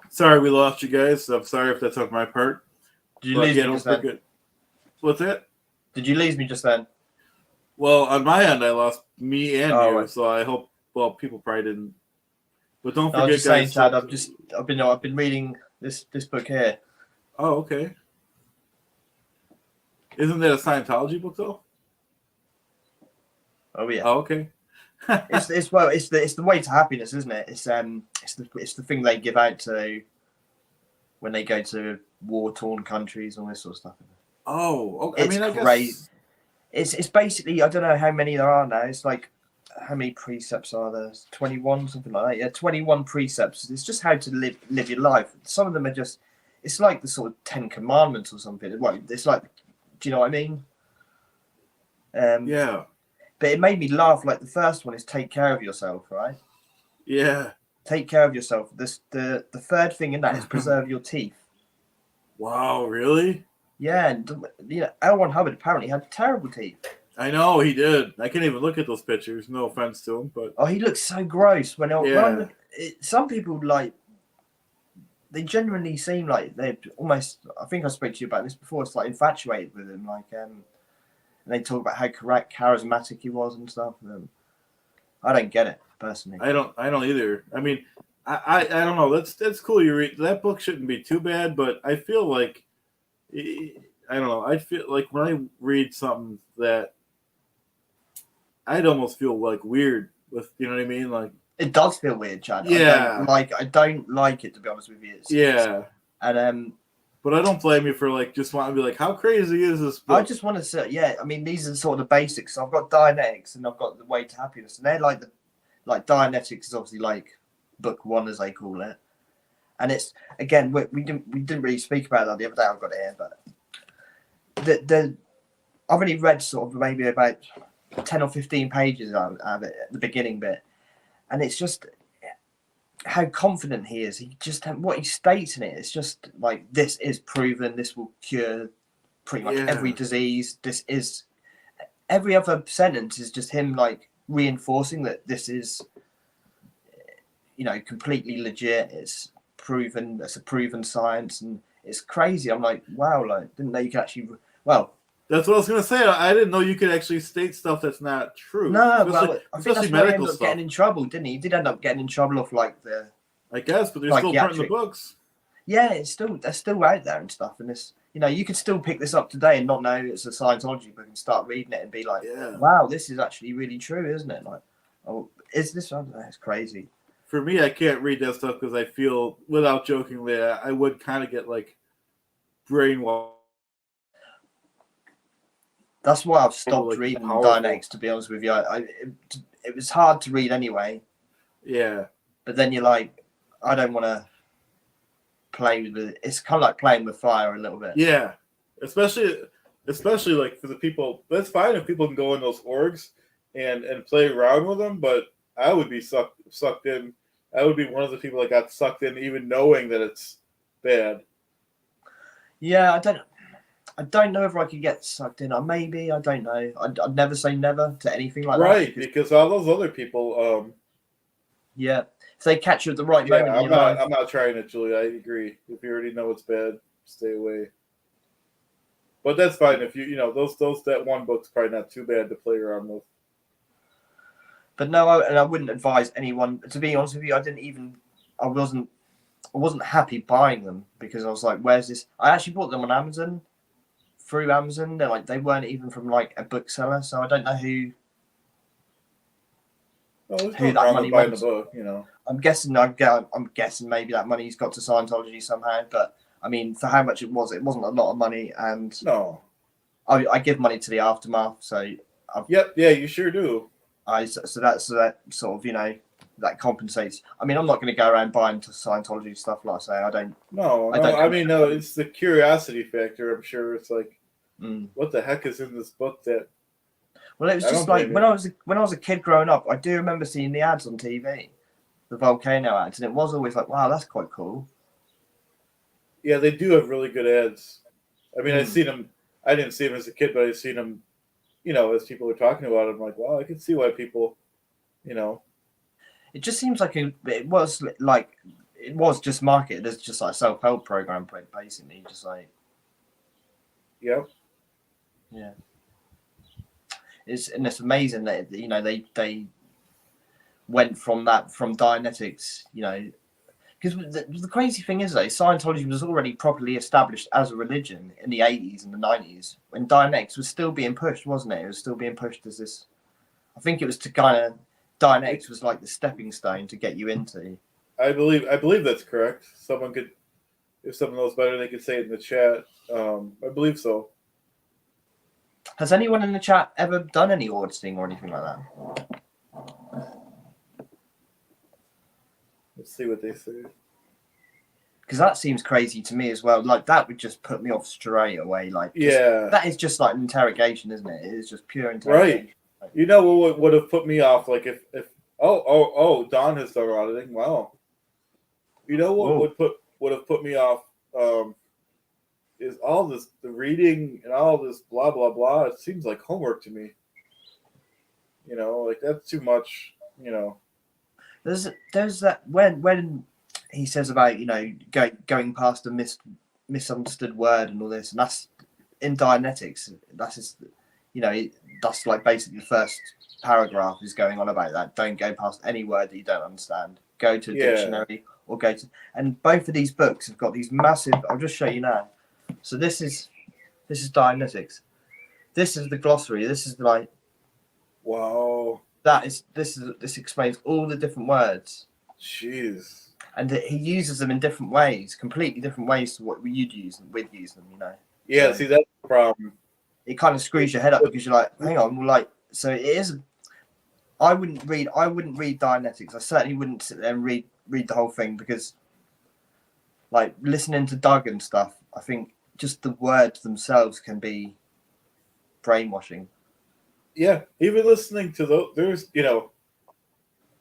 Sorry we lost you guys. I'm sorry if that's on my part. Did you lose me just then? What's that? Did you lose me just then? Well, on my end, I lost me and you. Right. So I hope. Well, people probably didn't. But don't forget, I was just saying, Chad. I've been reading this book here. Oh, okay. Isn't that a Scientology book though? Oh yeah. Oh, okay. it's the way to happiness, isn't it? It's the thing they give out to when they go to war-torn countries and all this sort of stuff. Oh, okay. It's great. It's basically, I don't know how many there are now. It's like, how many precepts are there? 21, something like that. Yeah, 21 precepts. It's just how to live your life. Some of them are just, it's like the sort of 10 Commandments or something. Well, it's like, do you know what I mean? Yeah. But it made me laugh. Like the first one is take care of yourself, right? Yeah. Take care of yourself. The third thing in that is preserve your teeth. Wow, really? Yeah, and L. Ron Hubbard apparently had terrible teeth. I know he did. I can't even look at those pictures. No offense to him, but he looks so gross. When I look, some people like they genuinely seem like they're almost. I think I spoke to you about this before. It's like infatuated with him, like and they talk about how charismatic he was and stuff. And I don't get it personally. I don't either. I mean, I don't know. That's cool. You read that book shouldn't be too bad, but I feel like I don't know. I feel like when I read something that I'd almost feel like weird with, you know what I mean? Like it does feel weird, Chad. Yeah. I don't like it, to be honest with you. And but I don't blame you for like just wanting to be like, how crazy is this book? I just want to say, yeah. I mean, these are sort of the basics. So I've got Dianetics and I've got The Way to Happiness, and they're like Dianetics is obviously like book one, as they call it, and it's again we didn't really speak about that the other day. I've got it here, but I've only read sort of maybe about 10 or 15 pages out of it at the beginning bit, and it's just how confident he is. He just what he states in it. It's just like, this is proven. This will cure pretty much every disease. This is every other sentence is just him like reinforcing that this is, completely legit. It's proven. It's a proven science, and it's crazy. I'm like, wow, like didn't know you could actually. Well, that's what I was gonna say. I didn't know you could actually state stuff that's not true. No, well, I think that's why he ended up getting in trouble, didn't he? He did end up getting in trouble off like the. I guess, but they're still printing the books. Yeah, they're still out there and stuff, and this, you could still pick this up today and not know it's a Scientology book and start reading it and be like, wow, this is actually really true, isn't it? Like, oh, is this? I don't know, it's crazy. For me, I can't read that stuff because I feel, without jokingly, I would kind of get like brainwashed. That's why I've stopped reading Dianetics, to be honest with you. It was hard to read anyway. Yeah. But then you're like, I don't want to play with it. It's kind of like playing with fire a little bit. Yeah. Especially like for the people, that's fine if people can go in those orgs and play around with them, but I would be sucked in. I would be one of the people that got sucked in even knowing that it's bad. Yeah, I don't know if I could get sucked in. Maybe, I don't know. I'd never say never to anything like that. Right, because all those other people. Yeah, if they catch you at the right moment. I'm not trying it, Julie. I agree. If you already know it's bad, stay away. But that's fine if those that one book's probably not too bad to play around with. But no, I wouldn't advise anyone. To be honest with you, I wasn't happy buying them because I was like, "Where's this?" I actually bought them on Amazon. Through Amazon, they weren't even from like a bookseller, so I don't know who that money went to. Book, I'm guessing maybe that money's got to Scientology somehow, but I mean, for how much it wasn't a lot of money, and no, I give money to the Aftermath, so you sure do. So that sort of that compensates. I mean, I'm not going to go around buying Scientology stuff, like I say. I don't. No. It's the curiosity factor. I'm sure it's like, what the heck is in this book that? Well, it was just like when I was a kid growing up. I do remember seeing the ads on TV, the volcano ads, and it was always like, wow, that's quite cool. Yeah, they do have really good ads. I mean, I've seen them. I didn't see them as a kid, but I've seen them. As people are talking about it, I'm like, wow, I can see why people, It just seems like it was just marketed as just like a self-help program, basically, just like. Yep. Yeah. It's amazing that they went from Dianetics, because the crazy thing is though, Scientology was already properly established as a religion in the 80s and the 90s when Dianetics was still being pushed, wasn't it? It was still being pushed as this. I think it was to kind of. Dianetics was like the stepping stone to get you into. I believe that's correct. Someone could, if someone knows better, they could say it in the chat. I believe so. Has anyone in the chat ever done any auditing or anything like that? Let's see what they say. Because that seems crazy to me as well. Like that would just put me off straight away. Like that is just like an interrogation, isn't it? It is just pure interrogation. Right. You know what would have put me off? Like if Don has done auditing. Wow. You know what would have put me off is all this the reading and all this blah blah blah. It seems like homework to me. You know, like that's too much. You know. There's that when he says about going past a misunderstood word and all this, and that's in Dianetics. That's just, that's like basically the first paragraph is going on about that. Don't go past any word that you don't understand. Go to a dictionary or go to, and both of these books have got these massive. I'll just show you now. So this is Dianetics. This is the glossary. This is like, wow. This explains all the different words. Jeez. And he uses them in different ways, completely different ways to what we'd use them. Yeah, see, that's the problem. It kind of screws your head up because you're like, hang on, so it is. I wouldn't read Dianetics. I certainly wouldn't sit there and read the whole thing because, like, listening to Doug and stuff, I think just the words themselves can be brainwashing. Yeah, even listening to there's,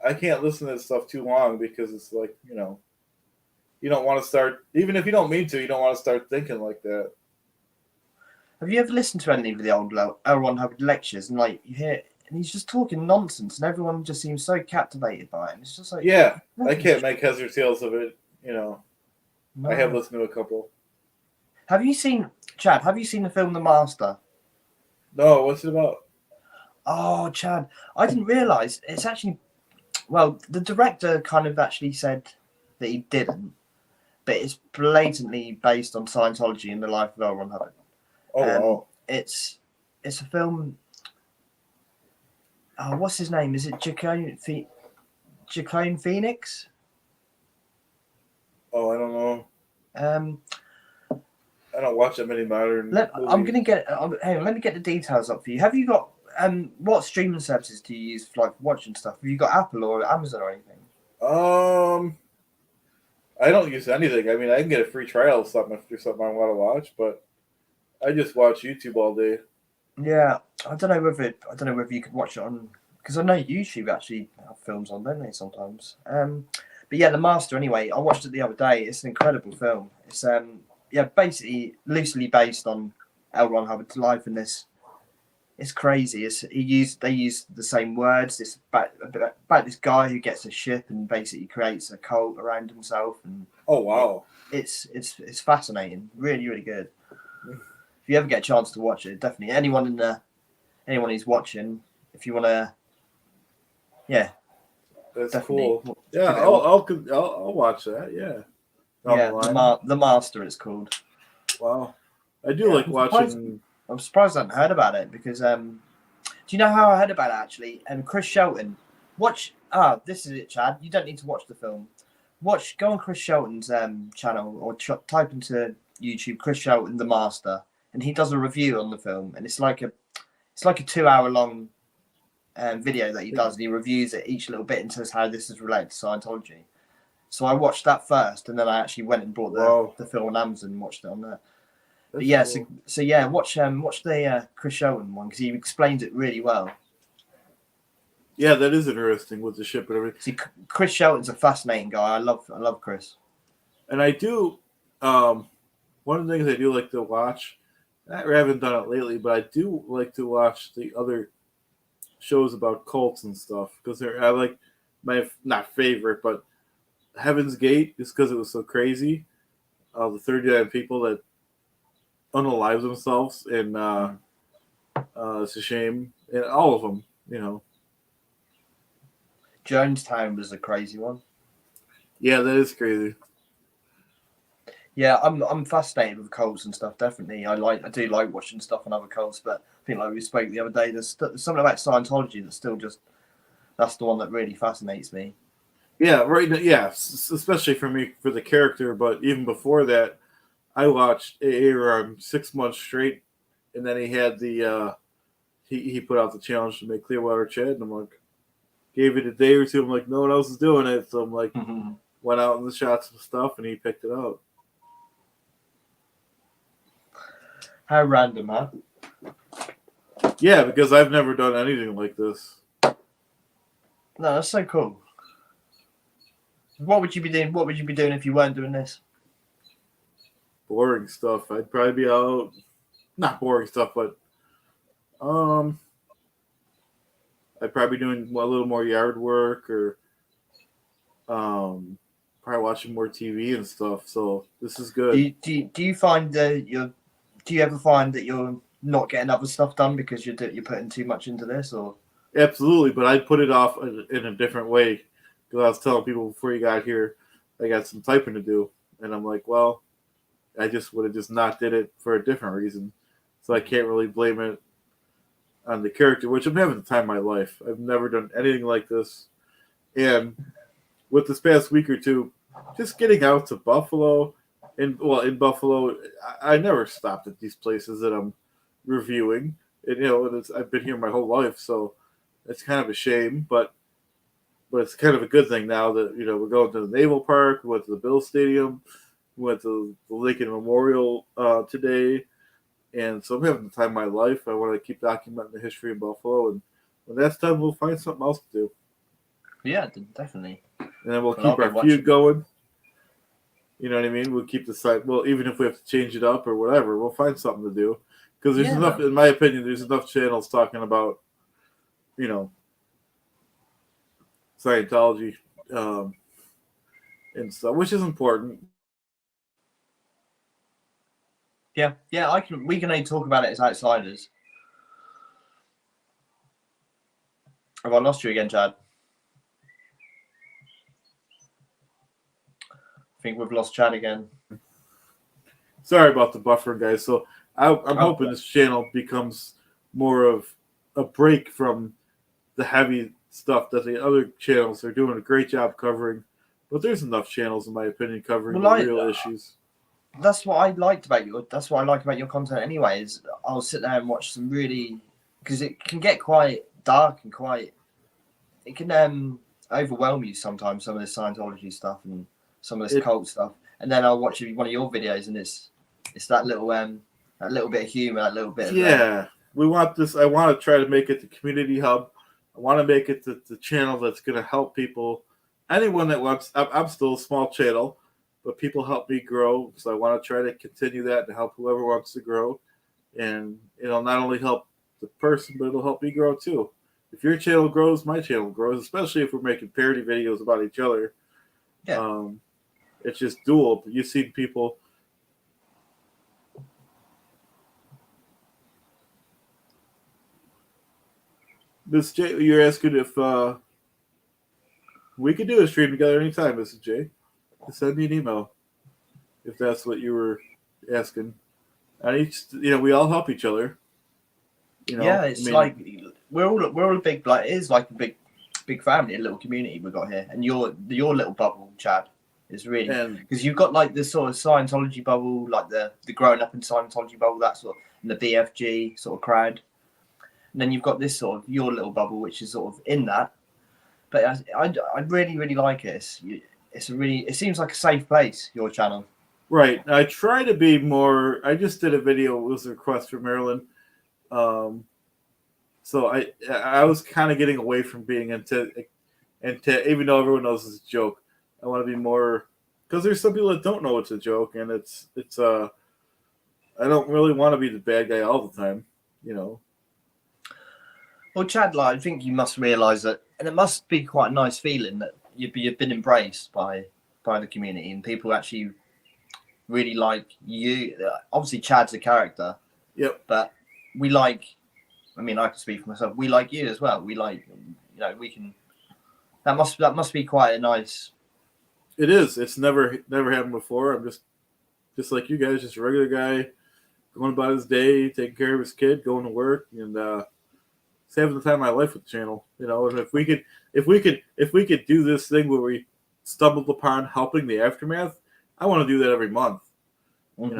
I can't listen to this stuff too long because it's like, you don't want to start, even if you don't mean to, you don't want to start thinking like that. Have you ever listened to any of the old L. Ron Hubbard lectures and like you hear, and he's just talking nonsense and everyone just seems so captivated by it. And it's just like, yeah, I can't make heads or tails of it. No. I have listened to a couple. Have you seen the film The Master? No, what's it about? Oh, Chad, I didn't realise it's actually. Well, the director kind of actually said that he didn't, but it's blatantly based on Scientology and the life of L. Ron Hubbard. Oh, wow. It's a film. Oh, what's his name? Is it Joaquin Phoenix? Oh, I don't know. I don't watch that many modern movies. I'm gonna get. Hang on, let me get the details up for you. Have you got? What streaming services do you use for like watching stuff? Have you got Apple or Amazon or anything? I don't use anything. I mean, I can get a free trial of something if there's something I want to watch, but I just watch YouTube all day. Yeah, I don't know whether you could watch it on, because I know YouTube actually have films on, don't they, sometimes? But yeah, The Master. Anyway, I watched it the other day. It's an incredible film. It's basically loosely based on L. Ron Hubbard's life in this. It's crazy. They use the same words. It's about this guy who gets a ship and basically creates a cult around himself. And oh wow, it's fascinating. Really, really good. If you ever get a chance to watch it, definitely anyone who's watching, if you want to, yeah, that's cool. Yeah, I'll watch that. Yeah, The Master. It's called. Wow, I do like watching. I'm surprised I hadn't heard about it because do you know how I heard about it actually? Chris Shelton. This is it, Chad. You don't need to watch the film. Go on Chris Shelton's channel or type into YouTube Chris Shelton The Master, and he does a review on the film, and it's like a 2-hour long video that he does, and he reviews it each little bit and says how this is related to Scientology. So I watched that first, and then I actually went and bought the film on Amazon and watched it on there. But yeah, cool. so yeah, watch the Chris Shelton one because he explains it really well. Yeah, that is interesting with the ship and everything. See, Chris Shelton's a fascinating guy. I love Chris. And I do, one of the things I do like to watch, I haven't done it lately, but I do like to watch the other shows about cults and stuff because I like my not favorite, but Heaven's Gate just because it was so crazy. The 39 people that unalive themselves, and it's a shame. And all of them, Jonestown was a crazy one. Yeah, that is crazy. Yeah, I'm fascinated with cults and stuff. Definitely, I do like watching stuff on other cults, but I think like we spoke the other day, there's something about Scientology that's still that's the one that really fascinates me. Yeah, right. Yeah, especially for me for the character, but even before that. I watched around 6 months straight, and then he had the he put out the challenge to make Clearwater Chad, and I'm like, gave it a day or two. I'm like, no one else is doing it, so I'm like, went out and shot some stuff, and he picked it up. How random, huh? Yeah, because I've never done anything like this. No, that's so cool. What would you be doing? What would you be doing if you weren't doing this? Boring stuff. I'd probably be out. Not boring stuff, but I'd probably be doing a little more yard work or probably watching more TV and stuff. So this is good. Do you find that do you ever find that you're not getting other stuff done because you're putting too much into this, or? Absolutely, but I'd put it off in a different way because I was telling people before you got here I got some typing to do, and I'm like, well, I just would have just not did it for a different reason, so I can't really blame it on the character, which I'm having the time of my life. I've never done anything like this, and with this past week or two, just getting out to Buffalo. In Buffalo, I never stopped at these places that I'm reviewing. And, I've been here my whole life, so it's kind of a shame, but it's kind of a good thing now that we're going to the Naval Park, we went to the Bill Stadium, we went to the Lincoln Memorial today, and so I'm having the time of my life. I want to keep documenting the history of Buffalo, and when that's done, we'll find something else to do. Yeah, definitely. And then we'll keep our feud going. You know what I mean? We'll keep the site. Well, even if we have to change it up or whatever, we'll find something to do. Because there's enough, in my opinion, there's enough channels talking about, Scientology and stuff, which is important. Yeah, we can only talk about it as outsiders. Have I lost you again, Chad? I think we've lost Chad again. Sorry about the buffer, guys. So I'm hoping this channel becomes more of a break from the heavy stuff that the other channels are doing a great job covering. But there's enough channels, in my opinion, covering the real issues. That's what I liked about you. That's what I like about your content anyway, is I'll sit there and watch some really, because it can get quite dark and it can overwhelm you sometimes, some of this Scientology stuff and some of this cult stuff. And then I'll watch one of your videos and it's that little bit of humor, that little bit of we want this. I want to try to make it the community hub. I want to make it the channel that's going to help people. Anyone that wants, I'm still a small channel, but people help me grow. So I want to try to continue that and help whoever wants to grow. And it'll not only help the person, but it'll help me grow too. If your channel grows, my channel grows, especially if we're making parody videos about each other. Yeah. It's just dual. You've seen people. Miss J, you're asking if we could do a stream together anytime, Mrs. J. Just send me an email if that's what you were asking. And we all help each other. It's like we're all a big, like, it is like a big family, a little community we've got here. And your little bubble, Chad, is really, because you've got like this sort of Scientology bubble, like the growing up in Scientology bubble, that sort of, and the BFG sort of crowd. And then you've got this sort of your little bubble, which is sort of in that. But I really, really like it. It seems like a safe place, your channel. Right. I try to be more. I just did a video. It was a request from Maryland. So I was kind of getting away from being into even though everyone knows it's a joke. I want to be more, because there's some people that don't know it's a joke, and it's I don't really want to be the bad guy all the time, Well, Chad, I think you must realise that, and it must be quite a nice feeling that you've been embraced by the community and people actually really like you. Obviously, Chad's a character. Yep. But we like. I mean, I can speak for myself. We like you as well. We like, we can. That must be quite a nice. It is. It's never happened before. I'm just like you guys, just a regular guy, going about his day, taking care of his kid, going to work, and having the time of my life with the channel. And if we could do this thing where we stumbled upon helping the aftermath, I want to do that every month. Mm-hmm.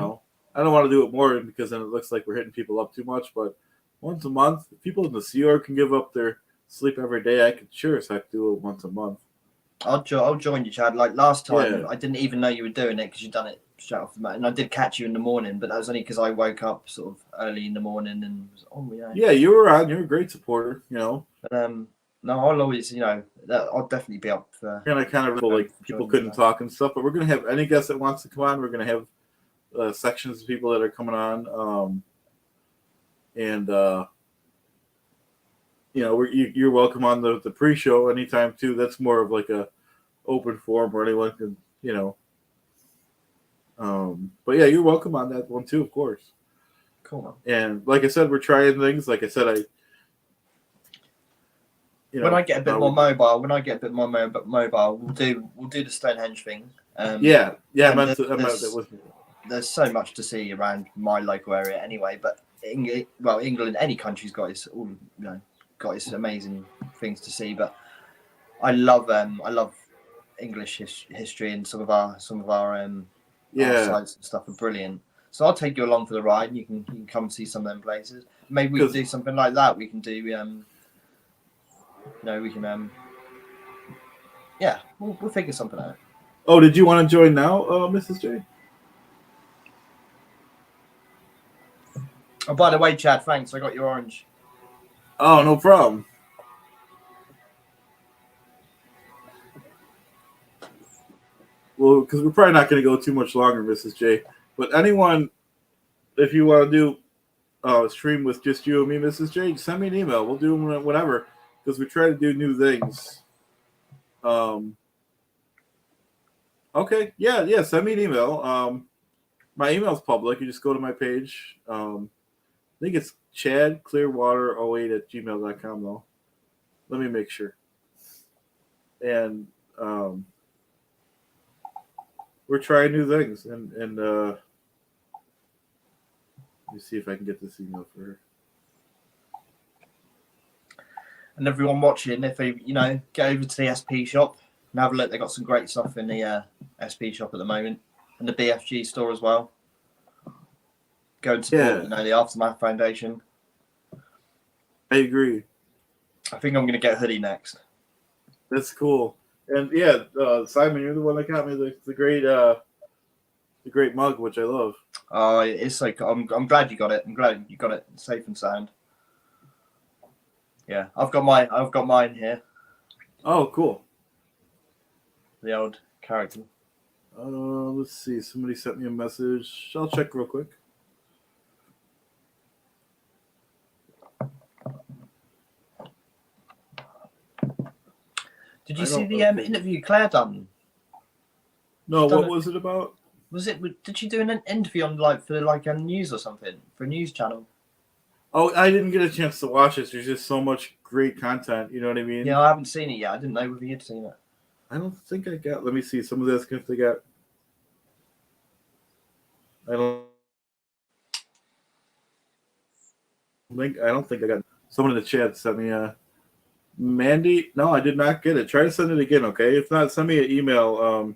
I don't want to do it more because then it looks like we're hitting people up too much. But once a month, if people in the Sea Org can give up their sleep every day, I could sure as heck do it once a month. I'll join you, Chad. Like last time, I didn't even know you were doing it because you've done it straight off the mat. And I did catch you in the morning, but that was only because I woke up sort of early in the morning and was, oh yeah. Yeah, you were on. You're a great supporter, you know. But no, I'll always, you know, I'll definitely be up for. And I kind of like people couldn't talk and stuff, but we're gonna have any guest that wants to come on. We're gonna have sections of people that are coming on, and you know, you're welcome on the pre-show anytime too. That's more of like a open forum where anyone can, you know. But yeah, you're welcome on that one too, of course. Cool. And like I said, we're trying things. Like I said, when I get a bit more mobile, we'll do the Stonehenge thing. Yeah. I meant that with me. There's so much to see around my local area anyway. But England, any country's got its amazing things to see. But I love English history, and some of our our sites and stuff are brilliant. So I'll take you along for the ride, and you can come and see some of them places. Maybe we can do something like that. We can do we'll figure something out. Oh, did you want to join now, Mrs. J? Oh, by the way, Chad, thanks. I got your orange. Oh, no problem. Well, because we're probably not going to go too much longer, Mrs. J. But anyone, if you want to do a stream with just you and me, Mrs. J, send me an email. We'll do them whenever, because we try to do new things. Okay, yeah. Send me an email. My email's public. You just go to my page. I think it's chadclearwater08@gmail.com though. Let me make sure. And we're trying new things, and let me see if I can get this email for her. And everyone watching, if they get over to the SP shop and have a look, they got some great stuff in the SP shop at the moment, and the BFG store as well. Go and support the Aftermath Foundation. I agree. I think I'm going to get a hoodie next. That's cool. And Simon, you're the one that got me the great mug, which I love. Oh, it's like I'm glad you got it. I'm glad you got it safe and sound. Yeah, I've got mine here. Oh, cool. The old character. Let's see. Somebody sent me a message. I'll check real quick. Did you see the interview Claire done? No, what was it about? Did she do an interview on for a news or something, for a news channel? Oh, I didn't get a chance to watch this. There's just so much great content. You know what I mean? Yeah, I haven't seen it yet. I didn't know whether you'd seen it. I don't think I got. Let me see. Some of this if they got. I don't think I got. Someone in the chat sent me a. Mandy, no, I did not get it. Try to send it again, okay? If not, send me an email.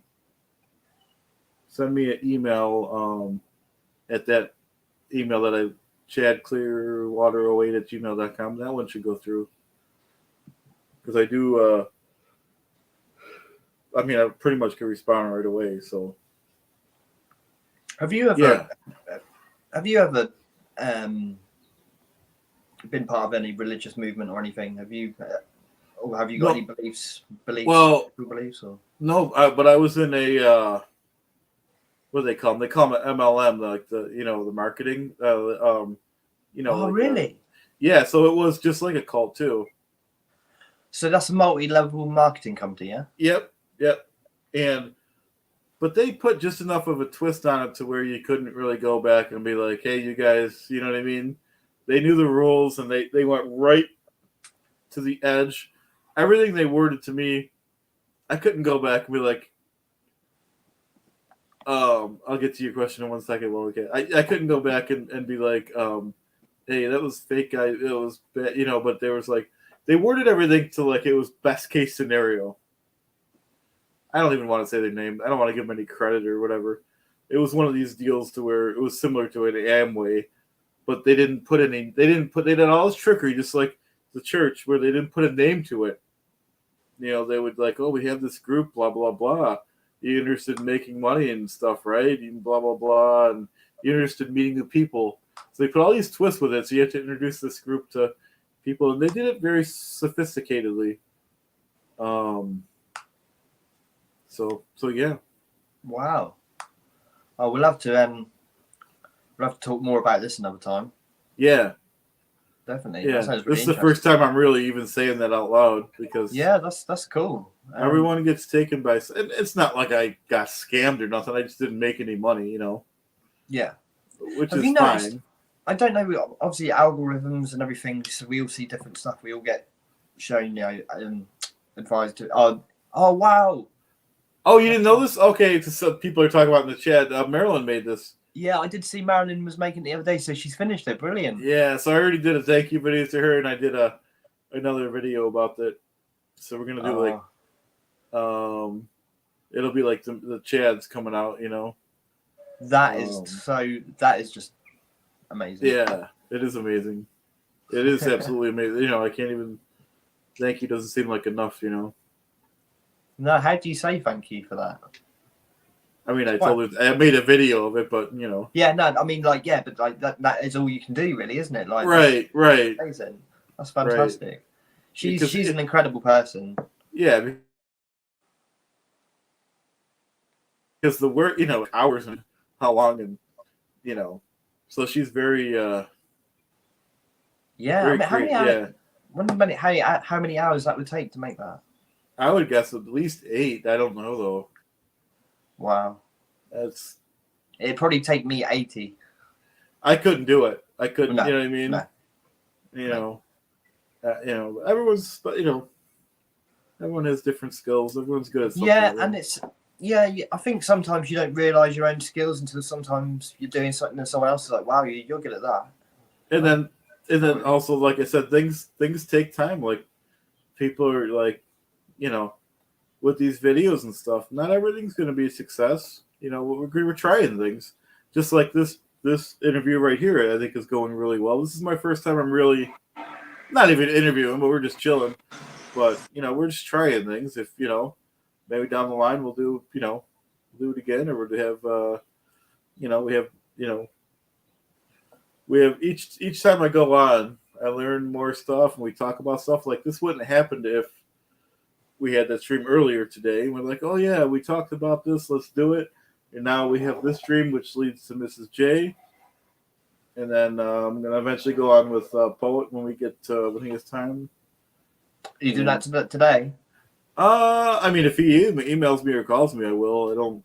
Send me an email at that email that I chadclearwater08@gmail.com. That one should go through. Because I do I pretty much can respond right away, so have you ever been part of any religious movement or anything? Have you got any beliefs? Well, beliefs or no, but I was in a what do they call them? They call them MLM, like the the marketing. Oh, like really? Yeah, so it was just like a cult too. So that's a multi-level marketing company, yeah. Yep. But they put just enough of a twist on it to where you couldn't really go back and be like, hey, you guys, you know what I mean? They knew the rules, and they went right to the edge. Everything they worded to me, I couldn't go back and be like, I'll get to your question in 1 second. Well, okay. I couldn't go back and be like, hey, that was fake guy. It was bad, but there was like, they worded everything to like it was best case scenario. I don't even want to say their name. I don't want to give them any credit or whatever. It was one of these deals to where it was similar to an Amway, but they did all this trickery, just like the church, where they didn't put a name to it. They would like, oh, we have this group, blah, blah, blah. you're interested in making money and stuff, right? And blah blah blah, and you're interested in meeting new people. So they put all these twists with it. So you have to introduce this group to people, and they did it very sophisticatedly. So yeah. Wow. Oh, we'll have to talk more about this another time. Yeah. Definitely. Yeah. That sounds really This is the first time I'm really even saying that out loud because that's cool. Everyone gets taken by. And it's not like I got scammed or nothing. I just didn't make any money, Yeah. Which is fine. I don't know. Obviously, algorithms and everything. So we all see different stuff. We all get shown, advised to. Oh wow. Oh, you didn't know this? Okay, so people are talking about in the chat. Marilyn made this. Yeah, I did see Marilyn was making it the other day, so she's finished it. Brilliant. Yeah, so I already did a thank you video to her, and I did another video about that. So we're gonna do it'll be like the Chad's coming out, That is just amazing. Yeah, it is amazing. It is absolutely amazing. I can't even. Thank you doesn't seem like enough, No, how do you say thank you for that? I mean, I told her I made a video of it, but Yeah, no, I mean, but that is all you can do, really, isn't it? Like, right. Amazing. That's fantastic. Right. She's an incredible person. Yeah, because the work, hours and how long, and so she's very. Yeah, very how many hours? Yeah. How many hours that would take to make that? I would guess at least 8. I don't know though. Wow. It'd probably take me 80. I couldn't do it. I couldn't. No, you know what I mean? No. Everyone's. Everyone has different skills. Everyone's good at something. Yeah, and it's. Yeah, I think sometimes you don't realise your own skills until sometimes you're doing something and someone else is like, "Wow, you're good at that." And then also, like I said, things take time. Like people are like, with these videos and stuff, not everything's going to be a success. We're trying things. Just like this interview right here, I think is going really well. This is my first time I'm really not even interviewing, but we're just chilling. But we're just trying things. If maybe down the line we'll do do it again, or we'll have we have each time I go on, I learn more stuff and we talk about stuff. Like this wouldn't have happened if we had that stream earlier today. We're like, oh yeah, we talked about this, let's do it. And now we have this stream, which leads to Mrs. J. And then I'm gonna eventually go on with Poet when we get to when he has time. Are you doing that today? I mean, if he emails me or calls me, I will. I don't,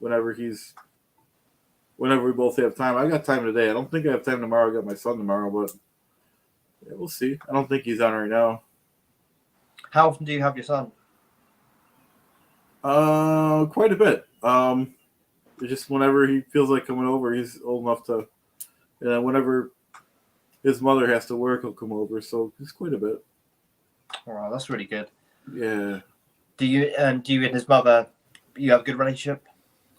whenever we both have time. I got time today. I don't think I have time tomorrow. I got my son tomorrow, but yeah, we'll see. I don't think he's on right now. How often do you have your son? Quite a bit. Just whenever he feels like coming over, he's old enough to. Whenever his mother has to work, he'll come over. So it's quite a bit. All right, that's really good. Yeah. Do you and his mother? You have a good relationship?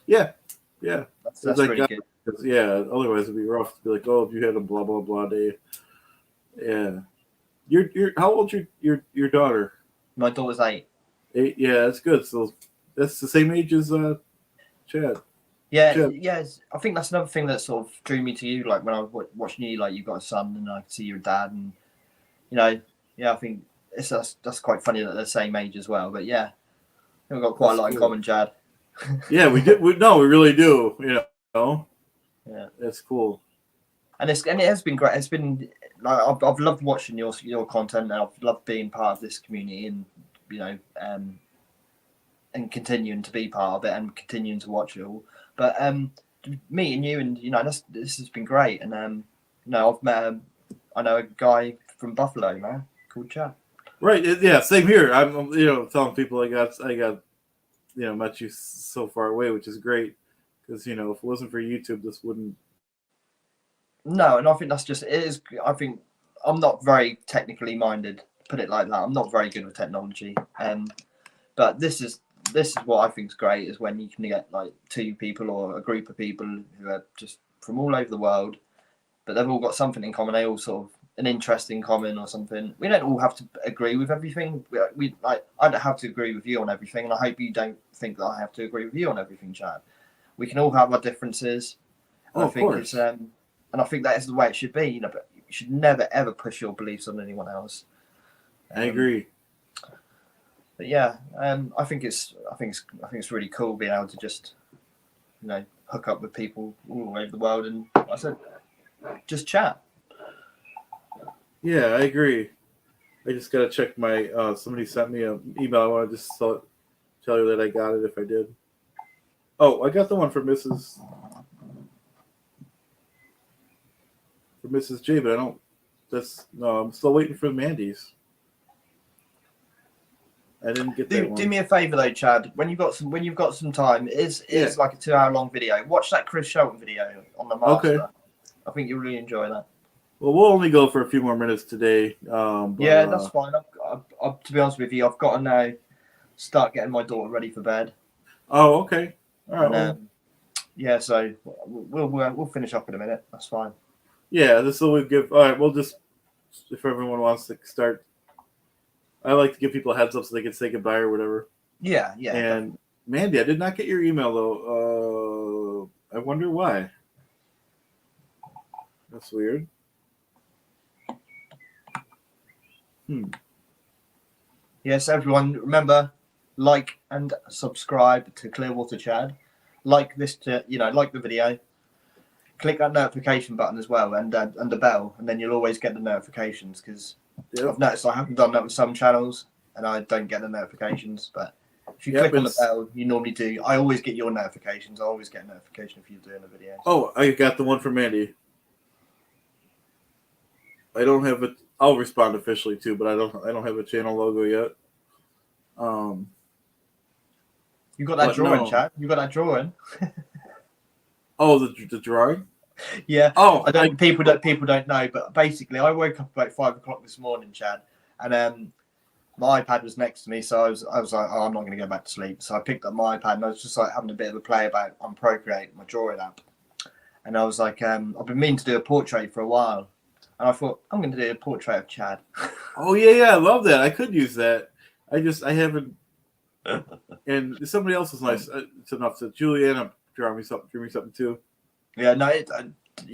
Yeah. That's really good. Yeah, otherwise it'd be rough to be like, oh, if you had a blah blah blah day. Yeah. You're how old's your daughter? My daughter's 8. 8, yeah, that's good. So that's the same age as Chad. Yeah, Chad. Yeah. I think that's another thing that sort of drew me to you. Like when I was watching you, like you've got a son, and I could see your dad, and I think that's quite funny that they're the same age as well. But yeah, we've got quite a lot in common, Chad. Yeah, we did. We really do. Yeah, that's cool. And it has been great. It's been like I've loved watching your content, and I've loved being part of this community, and and continuing to be part of it, and continuing to watch it all. But meeting you, and this has been great. And I've met I know a guy from Buffalo, man, called Chad. Right. Yeah. Same here. I'm telling people I got met you so far away, which is great because if it wasn't for YouTube, this wouldn't. No, and I think that's just it is. I think I'm not very technically minded. Put it like that. I'm not very good with technology. But this is what I think is great is when you can get like 2 people or a group of people who are just from all over the world, but they've all got something in common. They all sort of an interesting comment or something. We don't all have to agree with everything. We like I don't have to agree with you on everything, and I hope you don't think that I have to agree with you on everything, Chad. We can all have our differences. And I think it's and I think that is the way it should be. You know, but you should never ever push your beliefs on anyone else. I agree. But yeah, I think it's really cool being able to just, you know, hook up with people all over the world and, like I said, just chat. Yeah, I agree. I just gotta check my. Somebody sent me an email. I want to just tell you that I got it if I did. Oh, I got the one for Mrs. J, but I don't. I'm still waiting for Mandy's. I didn't get that one. Do me a favor though, Chad. When you've got some time, it is like a 2-hour long video. Watch that Chris Shelton video on the master. Okay. I think you'll really enjoy that. Well, we'll only go for a few more minutes today. Yeah, that's fine. To be honest with you, I've got to now start getting my daughter ready for bed. Oh, okay. All right. And, yeah, so we'll finish up in a minute. That's fine. Yeah, this will give. All right, we'll just, if everyone wants to start, I like to give people a heads up so they can say goodbye or whatever. Yeah. And definitely. Mandy, I did not get your email though. I wonder why. That's weird. Yes, everyone, remember, like and subscribe to Clearwater Chad. Like the video. Click that notification button as well, and the bell, and then you'll always get the notifications. Because I've noticed I haven't done that with some channels, and I don't get the notifications. But if you click on the bell, you normally do. I always get your notifications. I always get a notification if you're doing a video. Oh, I got the one from Mandy. I don't have it. I'll respond officially too, but I don't have a channel logo yet. You got that drawing, Chad? You got that drawing? Oh, the drawing? Yeah. Oh, people don't know, but basically, I woke up about 5 o'clock this morning, Chad, and my iPad was next to me, so I was like, oh, I'm not going to go back to sleep. So I picked up my iPad and I was just like having a bit of a play on Procreate, my drawing app, and I was like, I've been meaning to do a portrait for a while. And I thought, I'm going to do a portrait of Chad. Oh, yeah, I love that. I could use that. I haven't. And somebody else was nice enough to Juliana drew me something too. Yeah, no,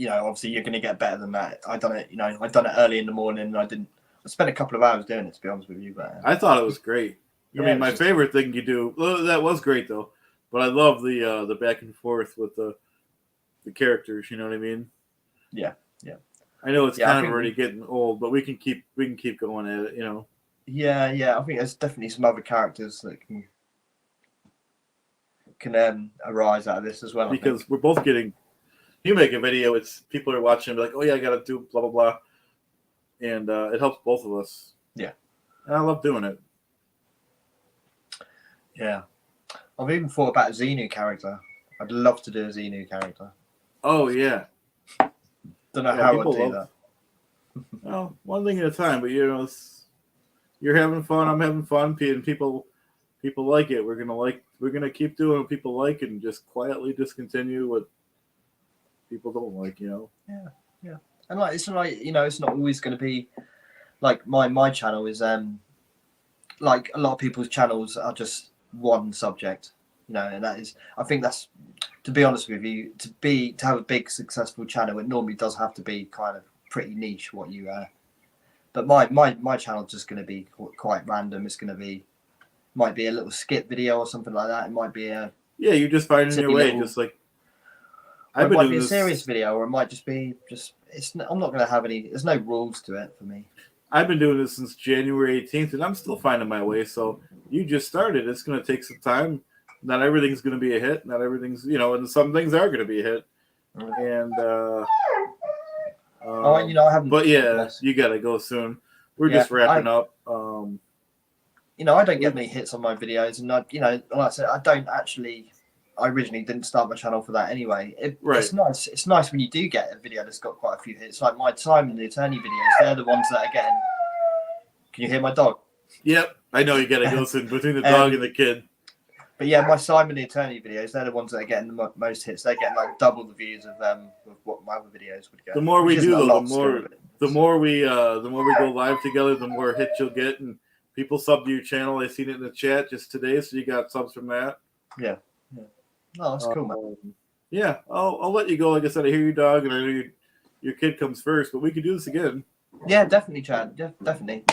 obviously you're going to get better than that. I done it early in the morning. And I spent a couple of hours doing it, to be honest with you. But I thought it was great. Yeah, I mean, my favorite thing you do. Well, that was great though. But I love the back and forth with the characters. You know what I mean? Yeah. I know it's kind of already getting old, but we can keep going at it, you know. Yeah. I think there's definitely some other characters that can arise out of this as well. Because we're both getting. You make a video, it's people are watching, and be like, oh yeah, I gotta do blah blah blah, and it helps both of us. Yeah, and I love doing it. Yeah, I've even thought about a Xenu character. I'd love to do a Xenu character. Oh yeah. Don't know how I'd do that. Well, one thing at a time, but you're having fun. I'm having fun, and people like it. We're gonna keep doing what people like, and just quietly discontinue what people don't like. You know. Yeah. And it's not always going to be like my channel is like a lot of people's channels are just one subject. And I think that's, to be honest with you, to have a big successful channel, it normally does have to be kind of pretty niche what you but my channel's just going to be quite random. It's going to might be a little skit video or something like that. It might be you're just finding your way, just like it might be a serious video, or it might just be I'm not going to have any. There's no rules to it for me. I've been doing this since January 18th, and I'm still finding my way. So you just started. It's going to take some time. Not everything's going to be a hit. Not everything's, and some things are going to be a hit. And I haven't. But yeah, you got to go soon. We're just wrapping up. I don't get many hits on my videos, and like I said, I originally didn't start my channel for that anyway. It's nice. It's nice when you do get a video that's got quite a few hits. Like my Simon the Attorney videos, they're the ones that are getting. Can you hear my dog? Yep, I know you got to go soon between the dog and the kid. But yeah, my Simon the Attorney videos, they're the ones that are getting the most hits. They're getting like double the views of what my other videos would get. The more we do, the more the more we go live together, the more hits you'll get, and people sub to your channel. I seen it in the chat just today, so you got subs from that. Yeah. Oh, that's cool, man. Yeah, I'll let you go. Like I said, I hear your dog, and I know your kid comes first, but we can do this again. Yeah, definitely, Chad. Definitely.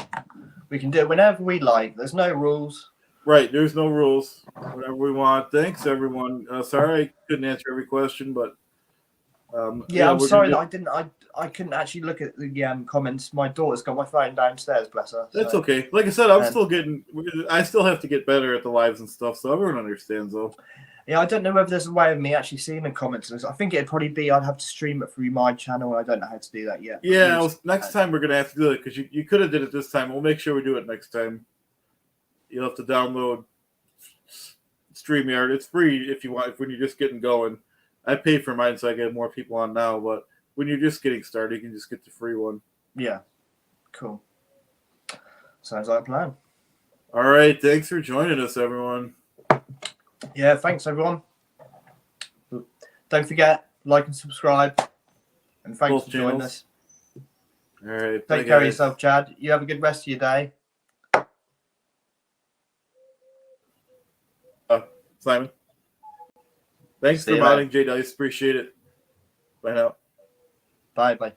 We can do it whenever we like. There's no rules. Right, there's no rules. Whatever we want. Thanks, everyone. Sorry I couldn't answer every question, but I'm sorry that I couldn't actually look at the comments. My daughter's got my phone downstairs, bless her. That's okay. Like I said, I still have to get better at the lives and stuff, so everyone understands though. Yeah, I don't know whether there's a way of me actually seeing the comments. I think it'd probably be I'd have to stream it through my channel, and I don't know how to do that yet. Yeah, next time we're gonna have to do it because you could have did it this time. We'll make sure we do it next time. You'll have to download StreamYard. It's free if you want. When you're just getting going, I pay for mine so I get more people on now. But when you're just getting started, you can just get the free one. Yeah, cool. Sounds like a plan. All right, thanks for joining us, everyone. Yeah, thanks everyone. Don't forget, like and subscribe. And thanks Both for joining channels. us. All right. Take care of yourself, Chad. You have a good rest of your day. Simon. Thanks for modding, J Dice. Appreciate it. Bye now. Bye. Bye.